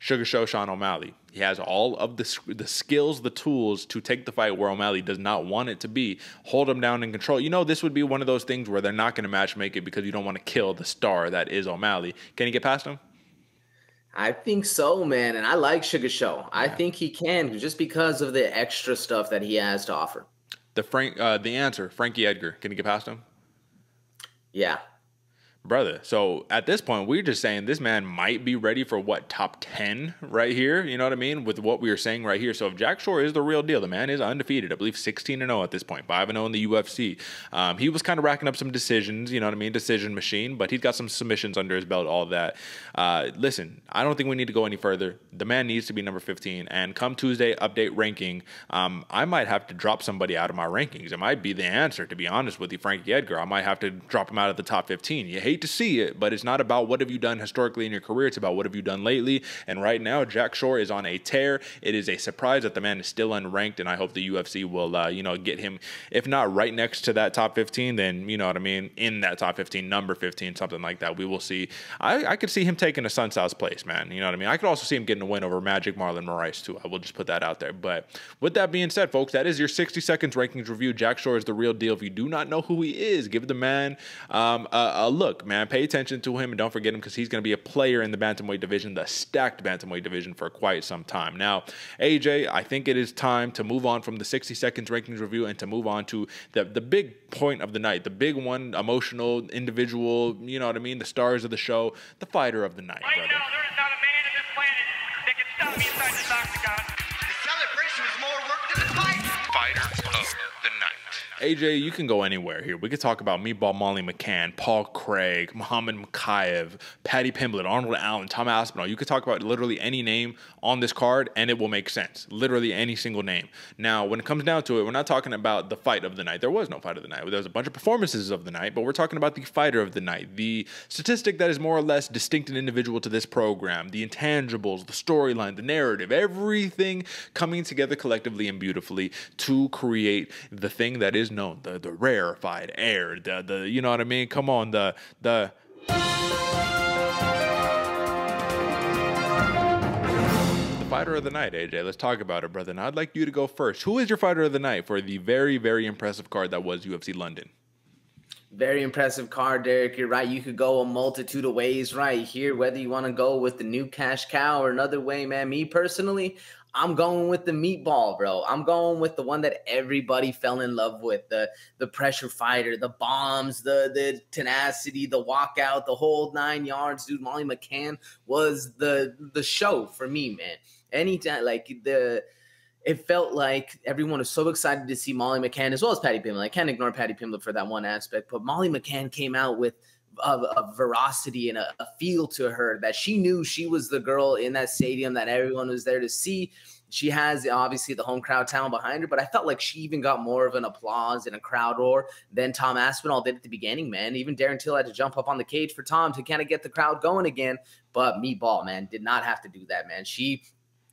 Sugar Show, Sean O'Malley. He has all of the skills, the tools to take the fight where O'Malley does not want it to be. Hold him down and control. This would be one of those things where they're not going to match make it because you don't want to kill the star that is O'Malley. Can he get past him? I think so, man. And I like Sugar Show. I think he can, just because of the extra stuff that he has to offer. The answer, Frankie Edgar. Can he get past him? Yeah. Brother, so at this point, we're just saying this man might be ready for what, top 10 right here? You know what I mean? With what we were saying right here. So if Jack Shore is the real deal, the man is undefeated. I believe 16-0 at this point, 5-0 in the UFC. He was kind of racking up some decisions, you know what I mean? Decision machine, but he's got some submissions under his belt, all of that. Listen, I don't think we need to go any further. The man needs to be number 15. And come Tuesday, update ranking, I might have to drop somebody out of my rankings. It might be the answer, to be honest with you, Frankie Edgar. I might have to drop him out of the top 15. You hate to see it, but it's not about what have you done historically in your career. It's about what have you done lately. And right now, Jack Shore is on a tear. It is a surprise that the man is still unranked, and I hope the UFC will, get him, if not right next to that top 15, then, you know what I mean, in that top 15, number 15, something like that. We will see. I could see him taking Assunção's place, man. You know what I mean? I could also see him getting a win over Magic Marlon Moraes, too. I will just put that out there. But with that being said, folks, that is your 60 seconds rankings review. Jack Shore is the real deal. If you do not know who he is, give the man a look. look, man, pay attention to him and don't forget him because he's going to be a player in the bantamweight division, the stacked bantamweight division, for quite some time. Now, AJ, I think it is time to move on from the 60 seconds rankings review and to move on to the big point of the night, the big one, emotional, individual, you know what I mean, the stars of the show, the fighter of the night, Right brother. now, there is not a man in this planet that can stop me inside this octagon. The celebration is more work than the fight. Fighter of the night. AJ, you can go anywhere here. We could talk about Meatball Molly McCann, Paul Craig, Muhammad Mokaev, Paddy Pimblett, Arnold Allen, Tom Aspinall. You could talk about literally any name on this card and it will make sense. Literally any single name. Now, when it comes down to it, we're not talking about the fight of the night. There was no fight of the night. There was a bunch of performances of the night, but we're talking about the fighter of the night. The statistic that is more or less distinct and individual to this program. The intangibles, the storyline, the narrative, everything coming together collectively and beautifully to create the thing that is known, the rarefied air, the you know what I mean? Come on, the fighter of the night, AJ. Let's talk about it, brother. Now, I'd like you to go first. Who is your fighter of the night for the very, very impressive card that was UFC London? Very impressive card, Derick. You're right. You could go a multitude of ways right here, whether you want to go with the new cash cow or another way, man. Me personally, I'm going with the meatball, bro. I'm going with the one that everybody fell in love with, the pressure fighter, the bombs, the tenacity, the walkout, the whole 9 yards. Dude, Molly McCann was the show for me, man. Anytime, it felt like everyone was so excited to see Molly McCann as well as Paddy Pimblett. I can't ignore Paddy Pimblett for that one aspect, but Molly McCann came out with a veracity and a feel to her that she knew she was the girl in that stadium that everyone was there to see. She has obviously the home crowd talent behind her, but I felt like she even got more of an applause and a crowd roar than Tom Aspinall did at the beginning, man. Even Darren Till had to jump up on the cage for Tom to kind of get the crowd going again, but Meatball, man, did not have to do that, man. She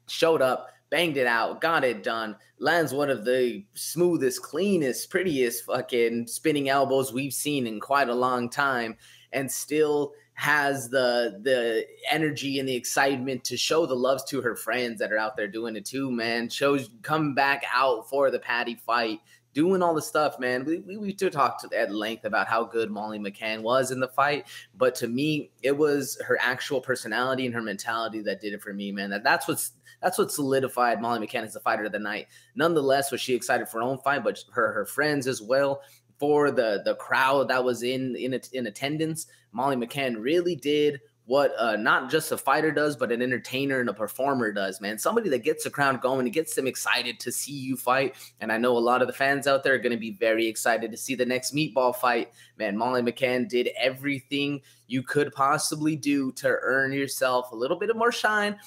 showed up, banged it out, got it done, lands one of the smoothest, cleanest, prettiest fucking spinning elbows we've seen in quite a long time, and still has the energy and the excitement to show the loves to her friends that are out there doing it too, man. Shows come back out for the Paddy fight, doing all the stuff, man. We talked at length about how good Molly McCann was in the fight, but to me, it was her actual personality and her mentality that did it for me, man. That's what solidified Molly McCann as the fighter of the night. Nonetheless, was she excited for her own fight, but her friends as well, for the crowd that was in attendance. Molly McCann really did what not just a fighter does, but an entertainer and a performer does, man. Somebody that gets the crowd going and gets them excited to see you fight. And I know a lot of the fans out there are going to be very excited to see the next meatball fight. Man, Molly McCann did everything you could possibly do to earn yourself a little bit of more shine.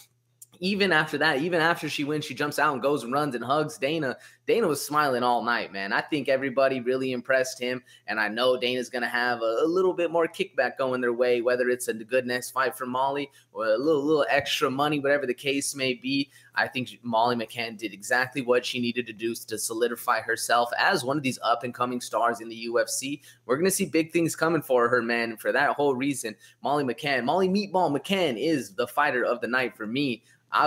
Even after that, even after she wins, she jumps out and goes and runs and hugs Dana. Dana was smiling all night, man. I think everybody really impressed him, and I know Dana's going to have a little bit more kickback going their way, whether it's a good next fight for Molly or a little extra money, whatever the case may be. I think Molly McCann did exactly what she needed to do to solidify herself as one of these up-and-coming stars in the UFC. We're going to see big things coming for her, man, and for that whole reason, Molly Meatball McCann is the fighter of the night for me.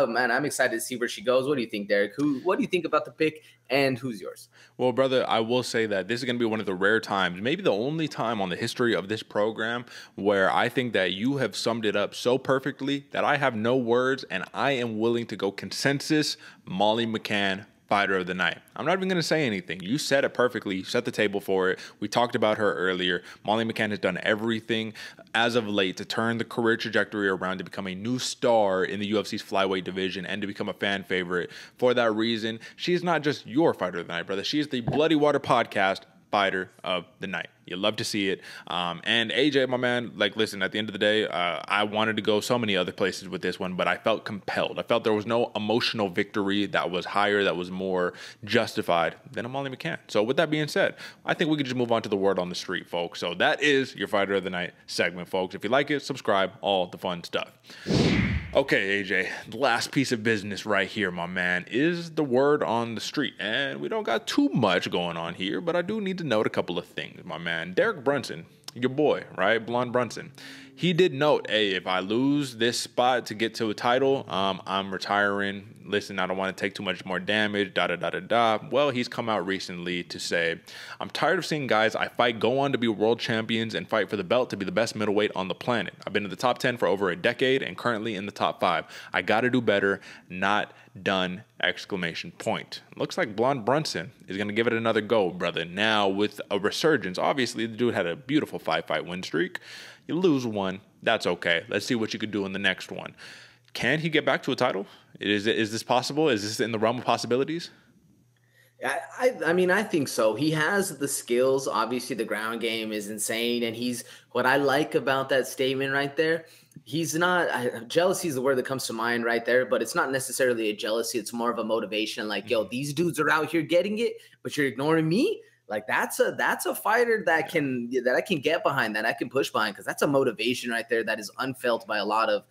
Man, I'm excited to see where she goes. What do you think, Derick? What do you think about the pick, and who's yours? Well, brother, I will say that this is going to be one of the rare times, maybe the only time on the history of this program where I think that you have summed it up so perfectly that I have no words, and I am willing to go consensus Molly McCann, fighter of the night. I'm not even going to say anything. You said it perfectly. You set the table for it. We talked about her earlier. Molly McCann has done everything as of late to turn the career trajectory around, to become a new star in the UFC's flyweight division and to become a fan favorite. For that reason, she is not just your fighter of the night, brother. She is the Bloody Water Podcast fighter of the night. You love to see it. And AJ, my man, listen, at the end of the day, I wanted to go so many other places with this one, but I felt compelled. I felt there was no emotional victory that was higher, that was more justified than a Molly McCann. So with that being said, I think we could just move on to the word on the street, folks. So that is your fighter of the night segment, folks. If you like it, subscribe, all the fun stuff. Okay, AJ, the last piece of business right here, my man, is the word on the street. And we don't got too much going on here, but I do need to note a couple of things, my man. Derek Brunson, your boy, right? Blonde Brunson. he did note, hey, if I lose this spot to get to a title, I'm retiring. Listen, I don't want to take too much more damage, da-da-da-da-da. Well, he's come out recently to say, I'm tired of seeing guys I fight go on to be world champions and fight for the belt to be the best middleweight on the planet. I've been in the top 10 for over a decade and currently in the top 5. I got to do better, not done, exclamation point. Looks like Blonde Brunson is going to give it another go, brother. Now, with a resurgence, obviously, the dude had a beautiful 5-fight win streak. You lose one, that's okay. Let's see what you could do in the next one. Can he get back to a title? Is this possible? Is this in the realm of possibilities? I mean, I think so. He has the skills. Obviously, the ground game is insane. And what I like about that statement right there, he's not, jealousy is the word that comes to mind right there, but it's not necessarily a jealousy. It's more of a motivation. Like, yo, these dudes are out here getting it, but you're ignoring me. Like that's a fighter that I can get behind, that I can push behind, because that's a motivation right there that is unfelt by a lot of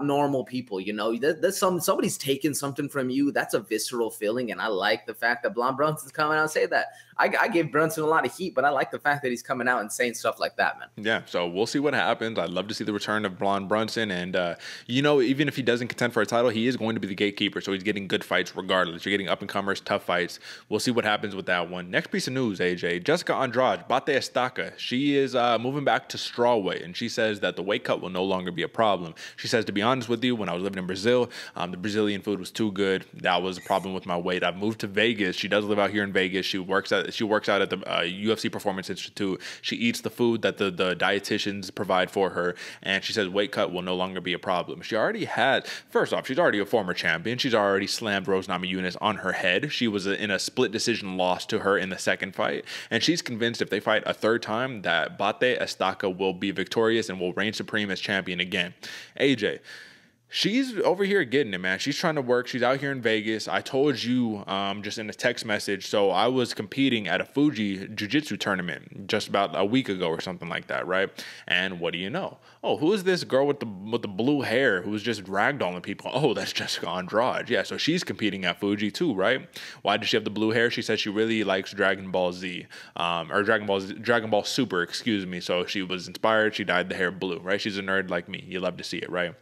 normal people. You know, somebody's taking something from you. That's a visceral feeling, and I like the fact that Blonde Brunson's coming out and say that. I give Brunson a lot of heat, but I like the fact that he's coming out and saying stuff like that, man. Yeah, so we'll see what happens. I'd love to see the return of Blonde Brunson, and you know, even if he doesn't contend for a title, he is going to be the gatekeeper, so he's getting good fights regardless. You're getting up-and-comers, tough fights. We'll see what happens with that one. Next piece of news, AJ. Jessica Andrade, Bate Estaca, she is moving back to strawweight, and she says that the weight cut will no longer be a problem. She says, to be honest with you, when I was living in Brazil, the Brazilian food was too good. That was a problem with my weight. I've moved to Vegas. She does live out here in Vegas. She works out at the UFC Performance Institute. She eats the food that the dietitians provide for her, and she says weight cut will no longer be a problem. She already had, first off, she's already a former champion. She's already slammed Rose Namajunas on her head. She was in a split decision loss to her in the second fight, and she's convinced if they fight a third time that Bate Estaca will be victorious and will reign supreme as champion again. AJ, she's over here getting it, man. She's trying to work. She's out here in Vegas. I told you just in a text message. So I was competing at a Fuji Jiu-Jitsu tournament just about a week ago or something like that, right? And what do you know? Oh, who is this girl with the blue hair who was just ragdolling people? Oh, that's Jessica Andrade. Yeah, so she's competing at Fuji too, right? Why does she have the blue hair? She said she really likes Dragon Ball Z, or Dragon Ball Super, excuse me. So she was inspired. She dyed the hair blue, right? She's a nerd like me. You love to see it, right?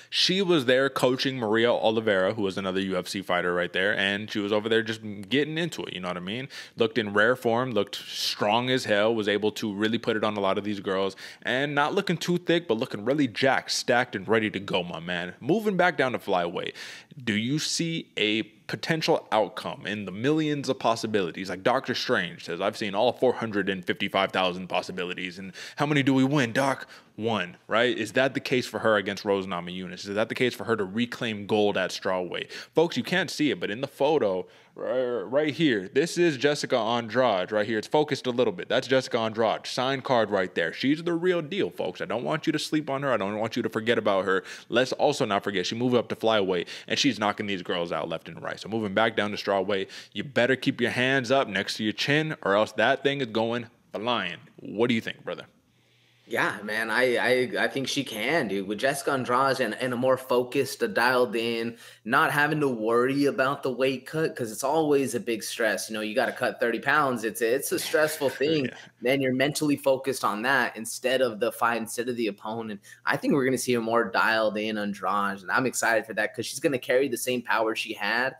She was there coaching Maria Oliveira, who was another UFC fighter right there, and she was over there just getting into it, you know what I mean? Looked in rare form, looked strong as hell, was able to really put it on a lot of these girls, and not looking too thick, but looking really jacked, stacked, and ready to go, my man. Moving back down to flyweight, do you see a potential outcome in the millions of possibilities? Like Doctor Strange says, I've seen all 455,000 possibilities, and how many do we win, Doc? 1, right? Is that the case for her against Rose Namajunas? Is that the case for her to reclaim gold at strawweight? Folks, you can't see it, but in the photo right here, this is Jessica Andrade right here. It's focused a little bit. That's Jessica Andrade, signed card right there. She's the real deal, folks. I don't want you to sleep on her. I don't want you to forget about her. Let's also not forget she moved up to flyweight, and she's knocking these girls out left and right. So moving back down to strawweight, you better keep your hands up next to your chin, or else that thing is going flying. What do you think, brother? Yeah, man, I think she can, dude. With Jessica Andrade and a more focused, dialed in, not having to worry about the weight cut, because it's always a big stress. You know, you got to cut 30 pounds. It's a stressful thing. Yeah. Then you're mentally focused on that instead of the fight, instead of the opponent. I think we're going to see a more dialed in Andrade, and I'm excited for that because she's going to carry the same power she had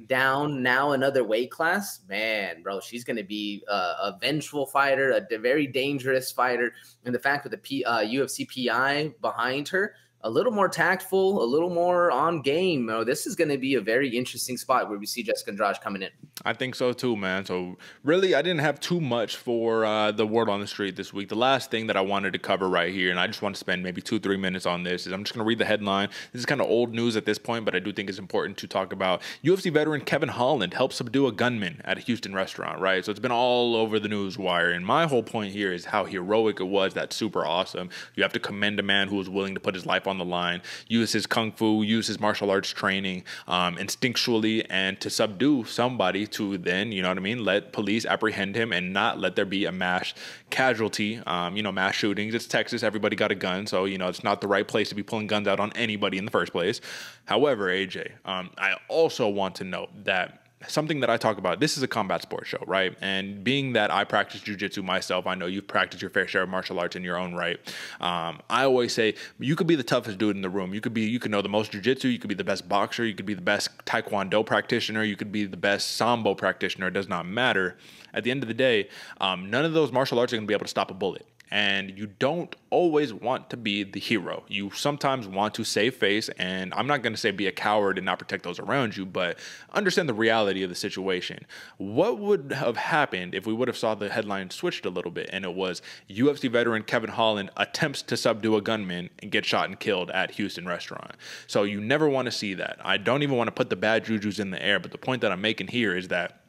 down now another weight class. Man, bro, she's going to be a vengeful fighter, a very dangerous fighter, and the fact with the UFC PI behind her, a little more tactful, a little more on game. This is going to be a very interesting spot where we see Jessica Andrade coming in. I think so too, man. So really, I didn't have too much for the word on the street this week. The last thing that I wanted to cover right here, and I just want to spend maybe 2-3 minutes on this, is I'm just going to read the headline. This is kind of old news at this point, but I do think it's important to talk about. UFC veteran Kevin Holland helped subdue a gunman at a Houston restaurant, right? So it's been all over the news wire, and my whole point here is how heroic it was. That's super awesome. You have to commend a man who was willing to put his life on the line, use his kung fu, use his martial arts training instinctually, and to subdue somebody to then, you know what I mean, let police apprehend him and not let there be a mass casualty, mass shootings. It's Texas. Everybody got a gun. So, it's not the right place to be pulling guns out on anybody in the first place. However, AJ, I also want to note that something that I talk about, this is a combat sports show, right? And being that I practice jiu-jitsu myself, I know you've practiced your fair share of martial arts in your own right. I always say you could be the toughest dude in the room. You could know the most jiu-jitsu. You could be the best boxer. You could be the best taekwondo practitioner. You could be the best sambo practitioner. It does not matter. At the end of the day, none of those martial arts are going to be able to stop a bullet. And you don't always want to be the hero. You sometimes want to save face, and I'm not going to say be a coward and not protect those around you, but understand the reality of the situation. What would have happened if we would have saw the headline switched a little bit, and it was UFC veteran Kevin Holland attempts to subdue a gunman and get shot and killed at Houston restaurant? So you never want to see that. I don't even want to put the bad jujus in the air, but the point that I'm making here is that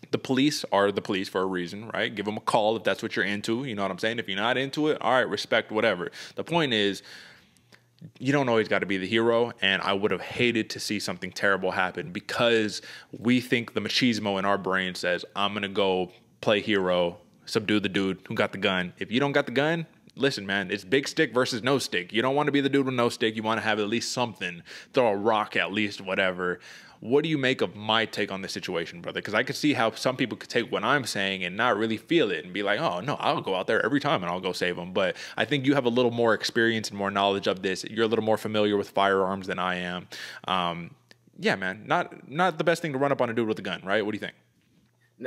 the police are the police for a reason, right? Give them a call if that's what you're into. You know what I'm saying? If you're not into it, all right, respect whatever. The point is, you don't always got to be the hero, and I would have hated to see something terrible happen because we think the machismo in our brain says, I'm going to go play hero, subdue the dude who got the gun. If you don't got the gun, listen, man, it's big stick versus no stick. You don't want to be the dude with no stick. You want to have at least something. Throw a rock at least, whatever. What do you make of my take on this situation, brother? Because I could see how some people could take what I'm saying and not really feel it and be like, oh, no, I'll go out there every time and I'll go save them. But I think you have a little more experience and more knowledge of this. You're a little more familiar with firearms than I am. Yeah, man, not the best thing to run up on a dude with a gun, right? What do you think?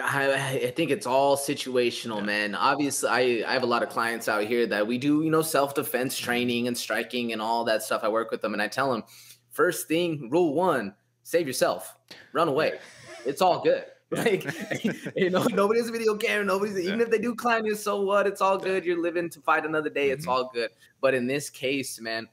I think it's all situational, man. Obviously, I have a lot of clients out here that we do, self-defense training and striking and all that stuff. I work with them and I tell them, first thing, rule 1, save yourself, run away. It's all good. Like, nobody has a video camera. Even if they do climb you, so what? It's all good. You're living to fight another day. It's all good. But in this case, man,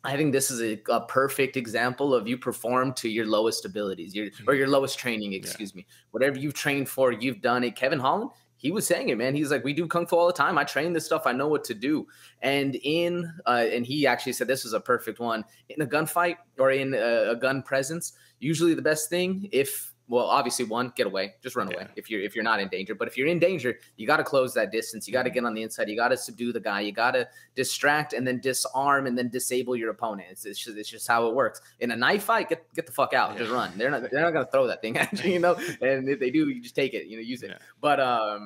I think this is a perfect example of you perform to your lowest abilities, or your lowest training, excuse me. Whatever you've trained for, you've done it. Kevin Holland, he was saying it, man. He's like, we do Kung Fu all the time. I train this stuff. I know what to do. And and he actually said this is a perfect one. In a gunfight or in a gun presence, usually the best thing, obviously, 1, get away, just run away if you're not in danger. But if you're in danger, you got to close that distance. You got to get on the inside. You got to subdue the guy. You got to distract and then disarm and then disable your opponent. It's just how it works. In a knife fight, get the fuck out. Just run. They're not gonna throw that thing at you, And if they do, you just take it. Use it. But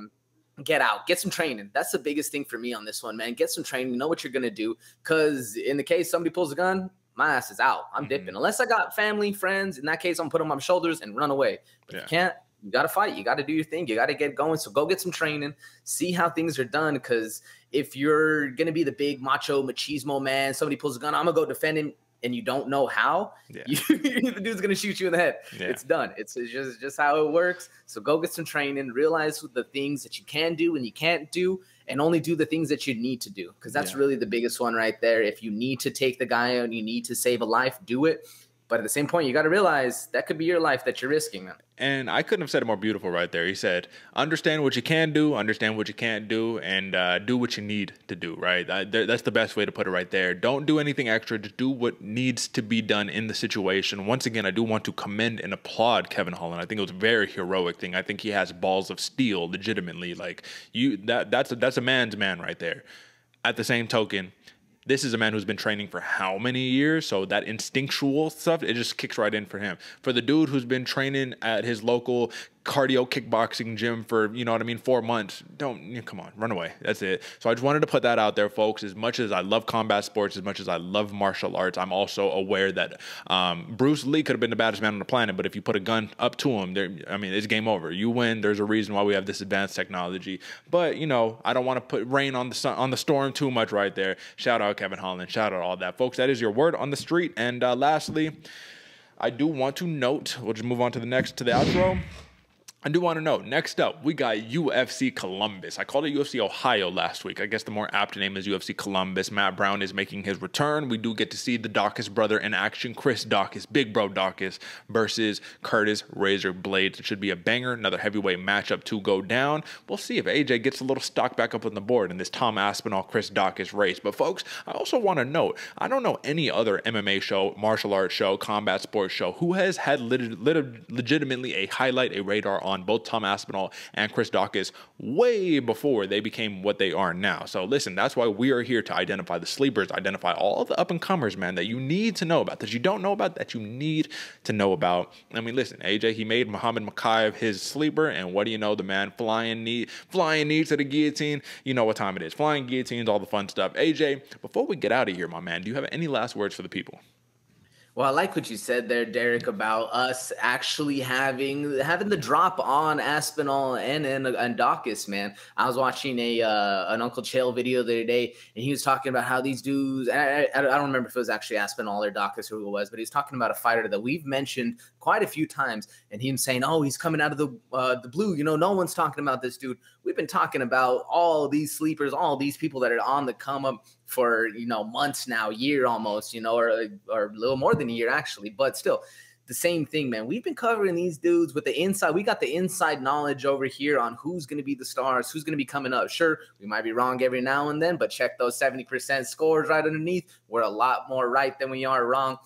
get out, get some training. That's the biggest thing for me on this one, man. Get some training. Know what you're gonna do. Because in the case somebody pulls a gun, my ass is out. I'm dipping. Unless I got family, friends. In that case, I'm putting them on my shoulders and run away. But if you can't, you got to fight. You got to do your thing. You got to get going. So go get some training. See how things are done. Because if you're going to be the big macho machismo man, somebody pulls a gun, I'm going to go defend him, and you don't know how, the dude's going to shoot you in the head. It's done. It's just how it works. So go get some training. Realize the things that you can do and you can't do. And only do the things that you need to do, because that's really the biggest one right there. If you need to take the guy out and you need to save a life, do it. But at the same point, you got to realize that could be your life that you're risking, man. And I couldn't have said it more beautiful right there. He said, understand what you can do, understand what you can't do, and do what you need to do, right? That's the best way to put it right there. Don't do anything extra. Just do what needs to be done in the situation. Once again, I do want to commend and applaud Kevin Holland. I think it was a very heroic thing. I think he has balls of steel, legitimately. Like, that's a man's man right there. At the same token, this is a man who's been training for how many years? So that instinctual stuff, it just kicks right in for him. For the dude who's been training at his local cardio kickboxing gym for, 4 months, come on, run away. That's it. So I just wanted to put that out there, folks. As much as I love combat sports, as much as I love martial arts, I'm also aware that Bruce Lee could have been the baddest man on the planet, but if you put a gun up to him, it's game over. You win. There's a reason why we have this advanced technology. But, I don't want to put rain on the storm too much right there. Shout out Kevin Holland. Shout out all that. Folks, that is your word on the street. And lastly, I do want to note, we'll just move on to the outro. I do want to know, next up, we got UFC Columbus. I called it UFC Ohio last week. I guess the more apt name is UFC Columbus. Matt Brown is making his return. We do get to see the Dawkins brother in action. Chris Dawkins, big bro Dawkins, versus Curtis Razor Blades. It should be a banger. Another heavyweight matchup to go down. We'll see if AJ gets a little stock back up on the board in this Tom Aspinall, Chris Dawkins race. But folks, I also want to note, I don't know any other MMA show, martial arts show, combat sports show who has had legitimately a highlight, a radar on both Tom Aspinall and Chris Daukaus way before they became what they are now. So listen, that's why we are here to identify the sleepers, identify all the up-and-comers, man, that you need to know about, that you don't know about, that you need to know about. I mean, listen, AJ, he made Muhammad Mokaev his sleeper, and what do you know? The man flying knee to the guillotine. You know what time it is. Flying guillotines, all the fun stuff. AJ, before we get out of here, my man, do you have any last words for the people? Well, I like what you said there, Derick, about us actually having the drop on Aspinall and Daukaus, man. I was watching an Uncle Chael video the other day, and he was talking about how these dudes, I don't remember if it was actually Aspinall or Daukaus or who it was, but he's talking about a fighter that we've mentioned quite a few times, and him saying, oh, he's coming out of the blue. You know, no one's talking about this dude. We've been talking about all these sleepers, all these people that are on the come up for, you know, months now, year almost, you know, or a little more than a year actually, but still the same thing, man. We've been covering these dudes with the inside. We got the inside knowledge over here on who's going to be the stars, who's going to be coming up. Sure, we might be wrong every now and then, but check those 70% scores right underneath. We're a lot more right than we are wrong.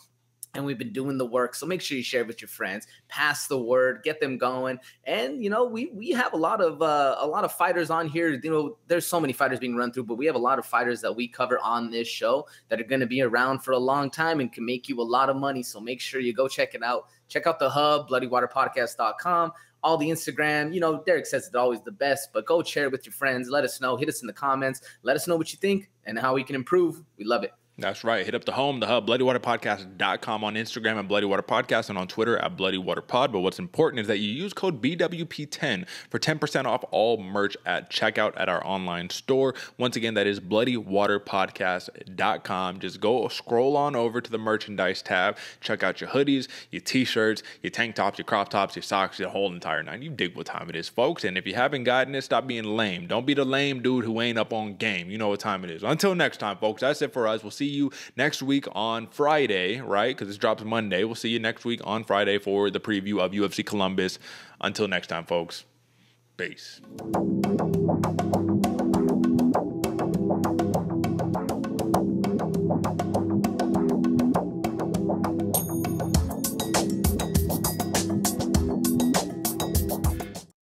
And we've been doing the work. So make sure you share it with your friends, pass the word, get them going. And, you know, we have a lot of fighters on here. You know, there's so many fighters being run through, but we have a lot of fighters that we cover on this show that are going to be around for a long time and can make you a lot of money. So make sure you go check it out. Check out the hub, bloodywaterpodcast.com. All the Instagram, you know, Derick says it's always the best, but go share it with your friends. Let us know. Hit us in the comments. Let us know what you think and how we can improve. We love it. That's right. Hit up the home, the hub, bloodywaterpodcast.com on Instagram at Bloody Water Podcast and on Twitter at Bloody Water Pod. But what's important is that you use code BWP10 for 10% off all merch at checkout at our online store. Once again, that is bloodywaterpodcast.com. Just go scroll on over to the merchandise tab. Check out your hoodies, your t-shirts, your tank tops, your crop tops, your socks, your whole entire nine. You dig what time it is, folks. And if you haven't gotten it, stop being lame. Don't be the lame dude who ain't up on game. You know what time it is. Until next time, folks, that's it for us. We'll see you next week on Friday, right? Because this drops Monday. We'll see you next week on Friday for the preview of UFC Columbus. Until next time, folks. Peace.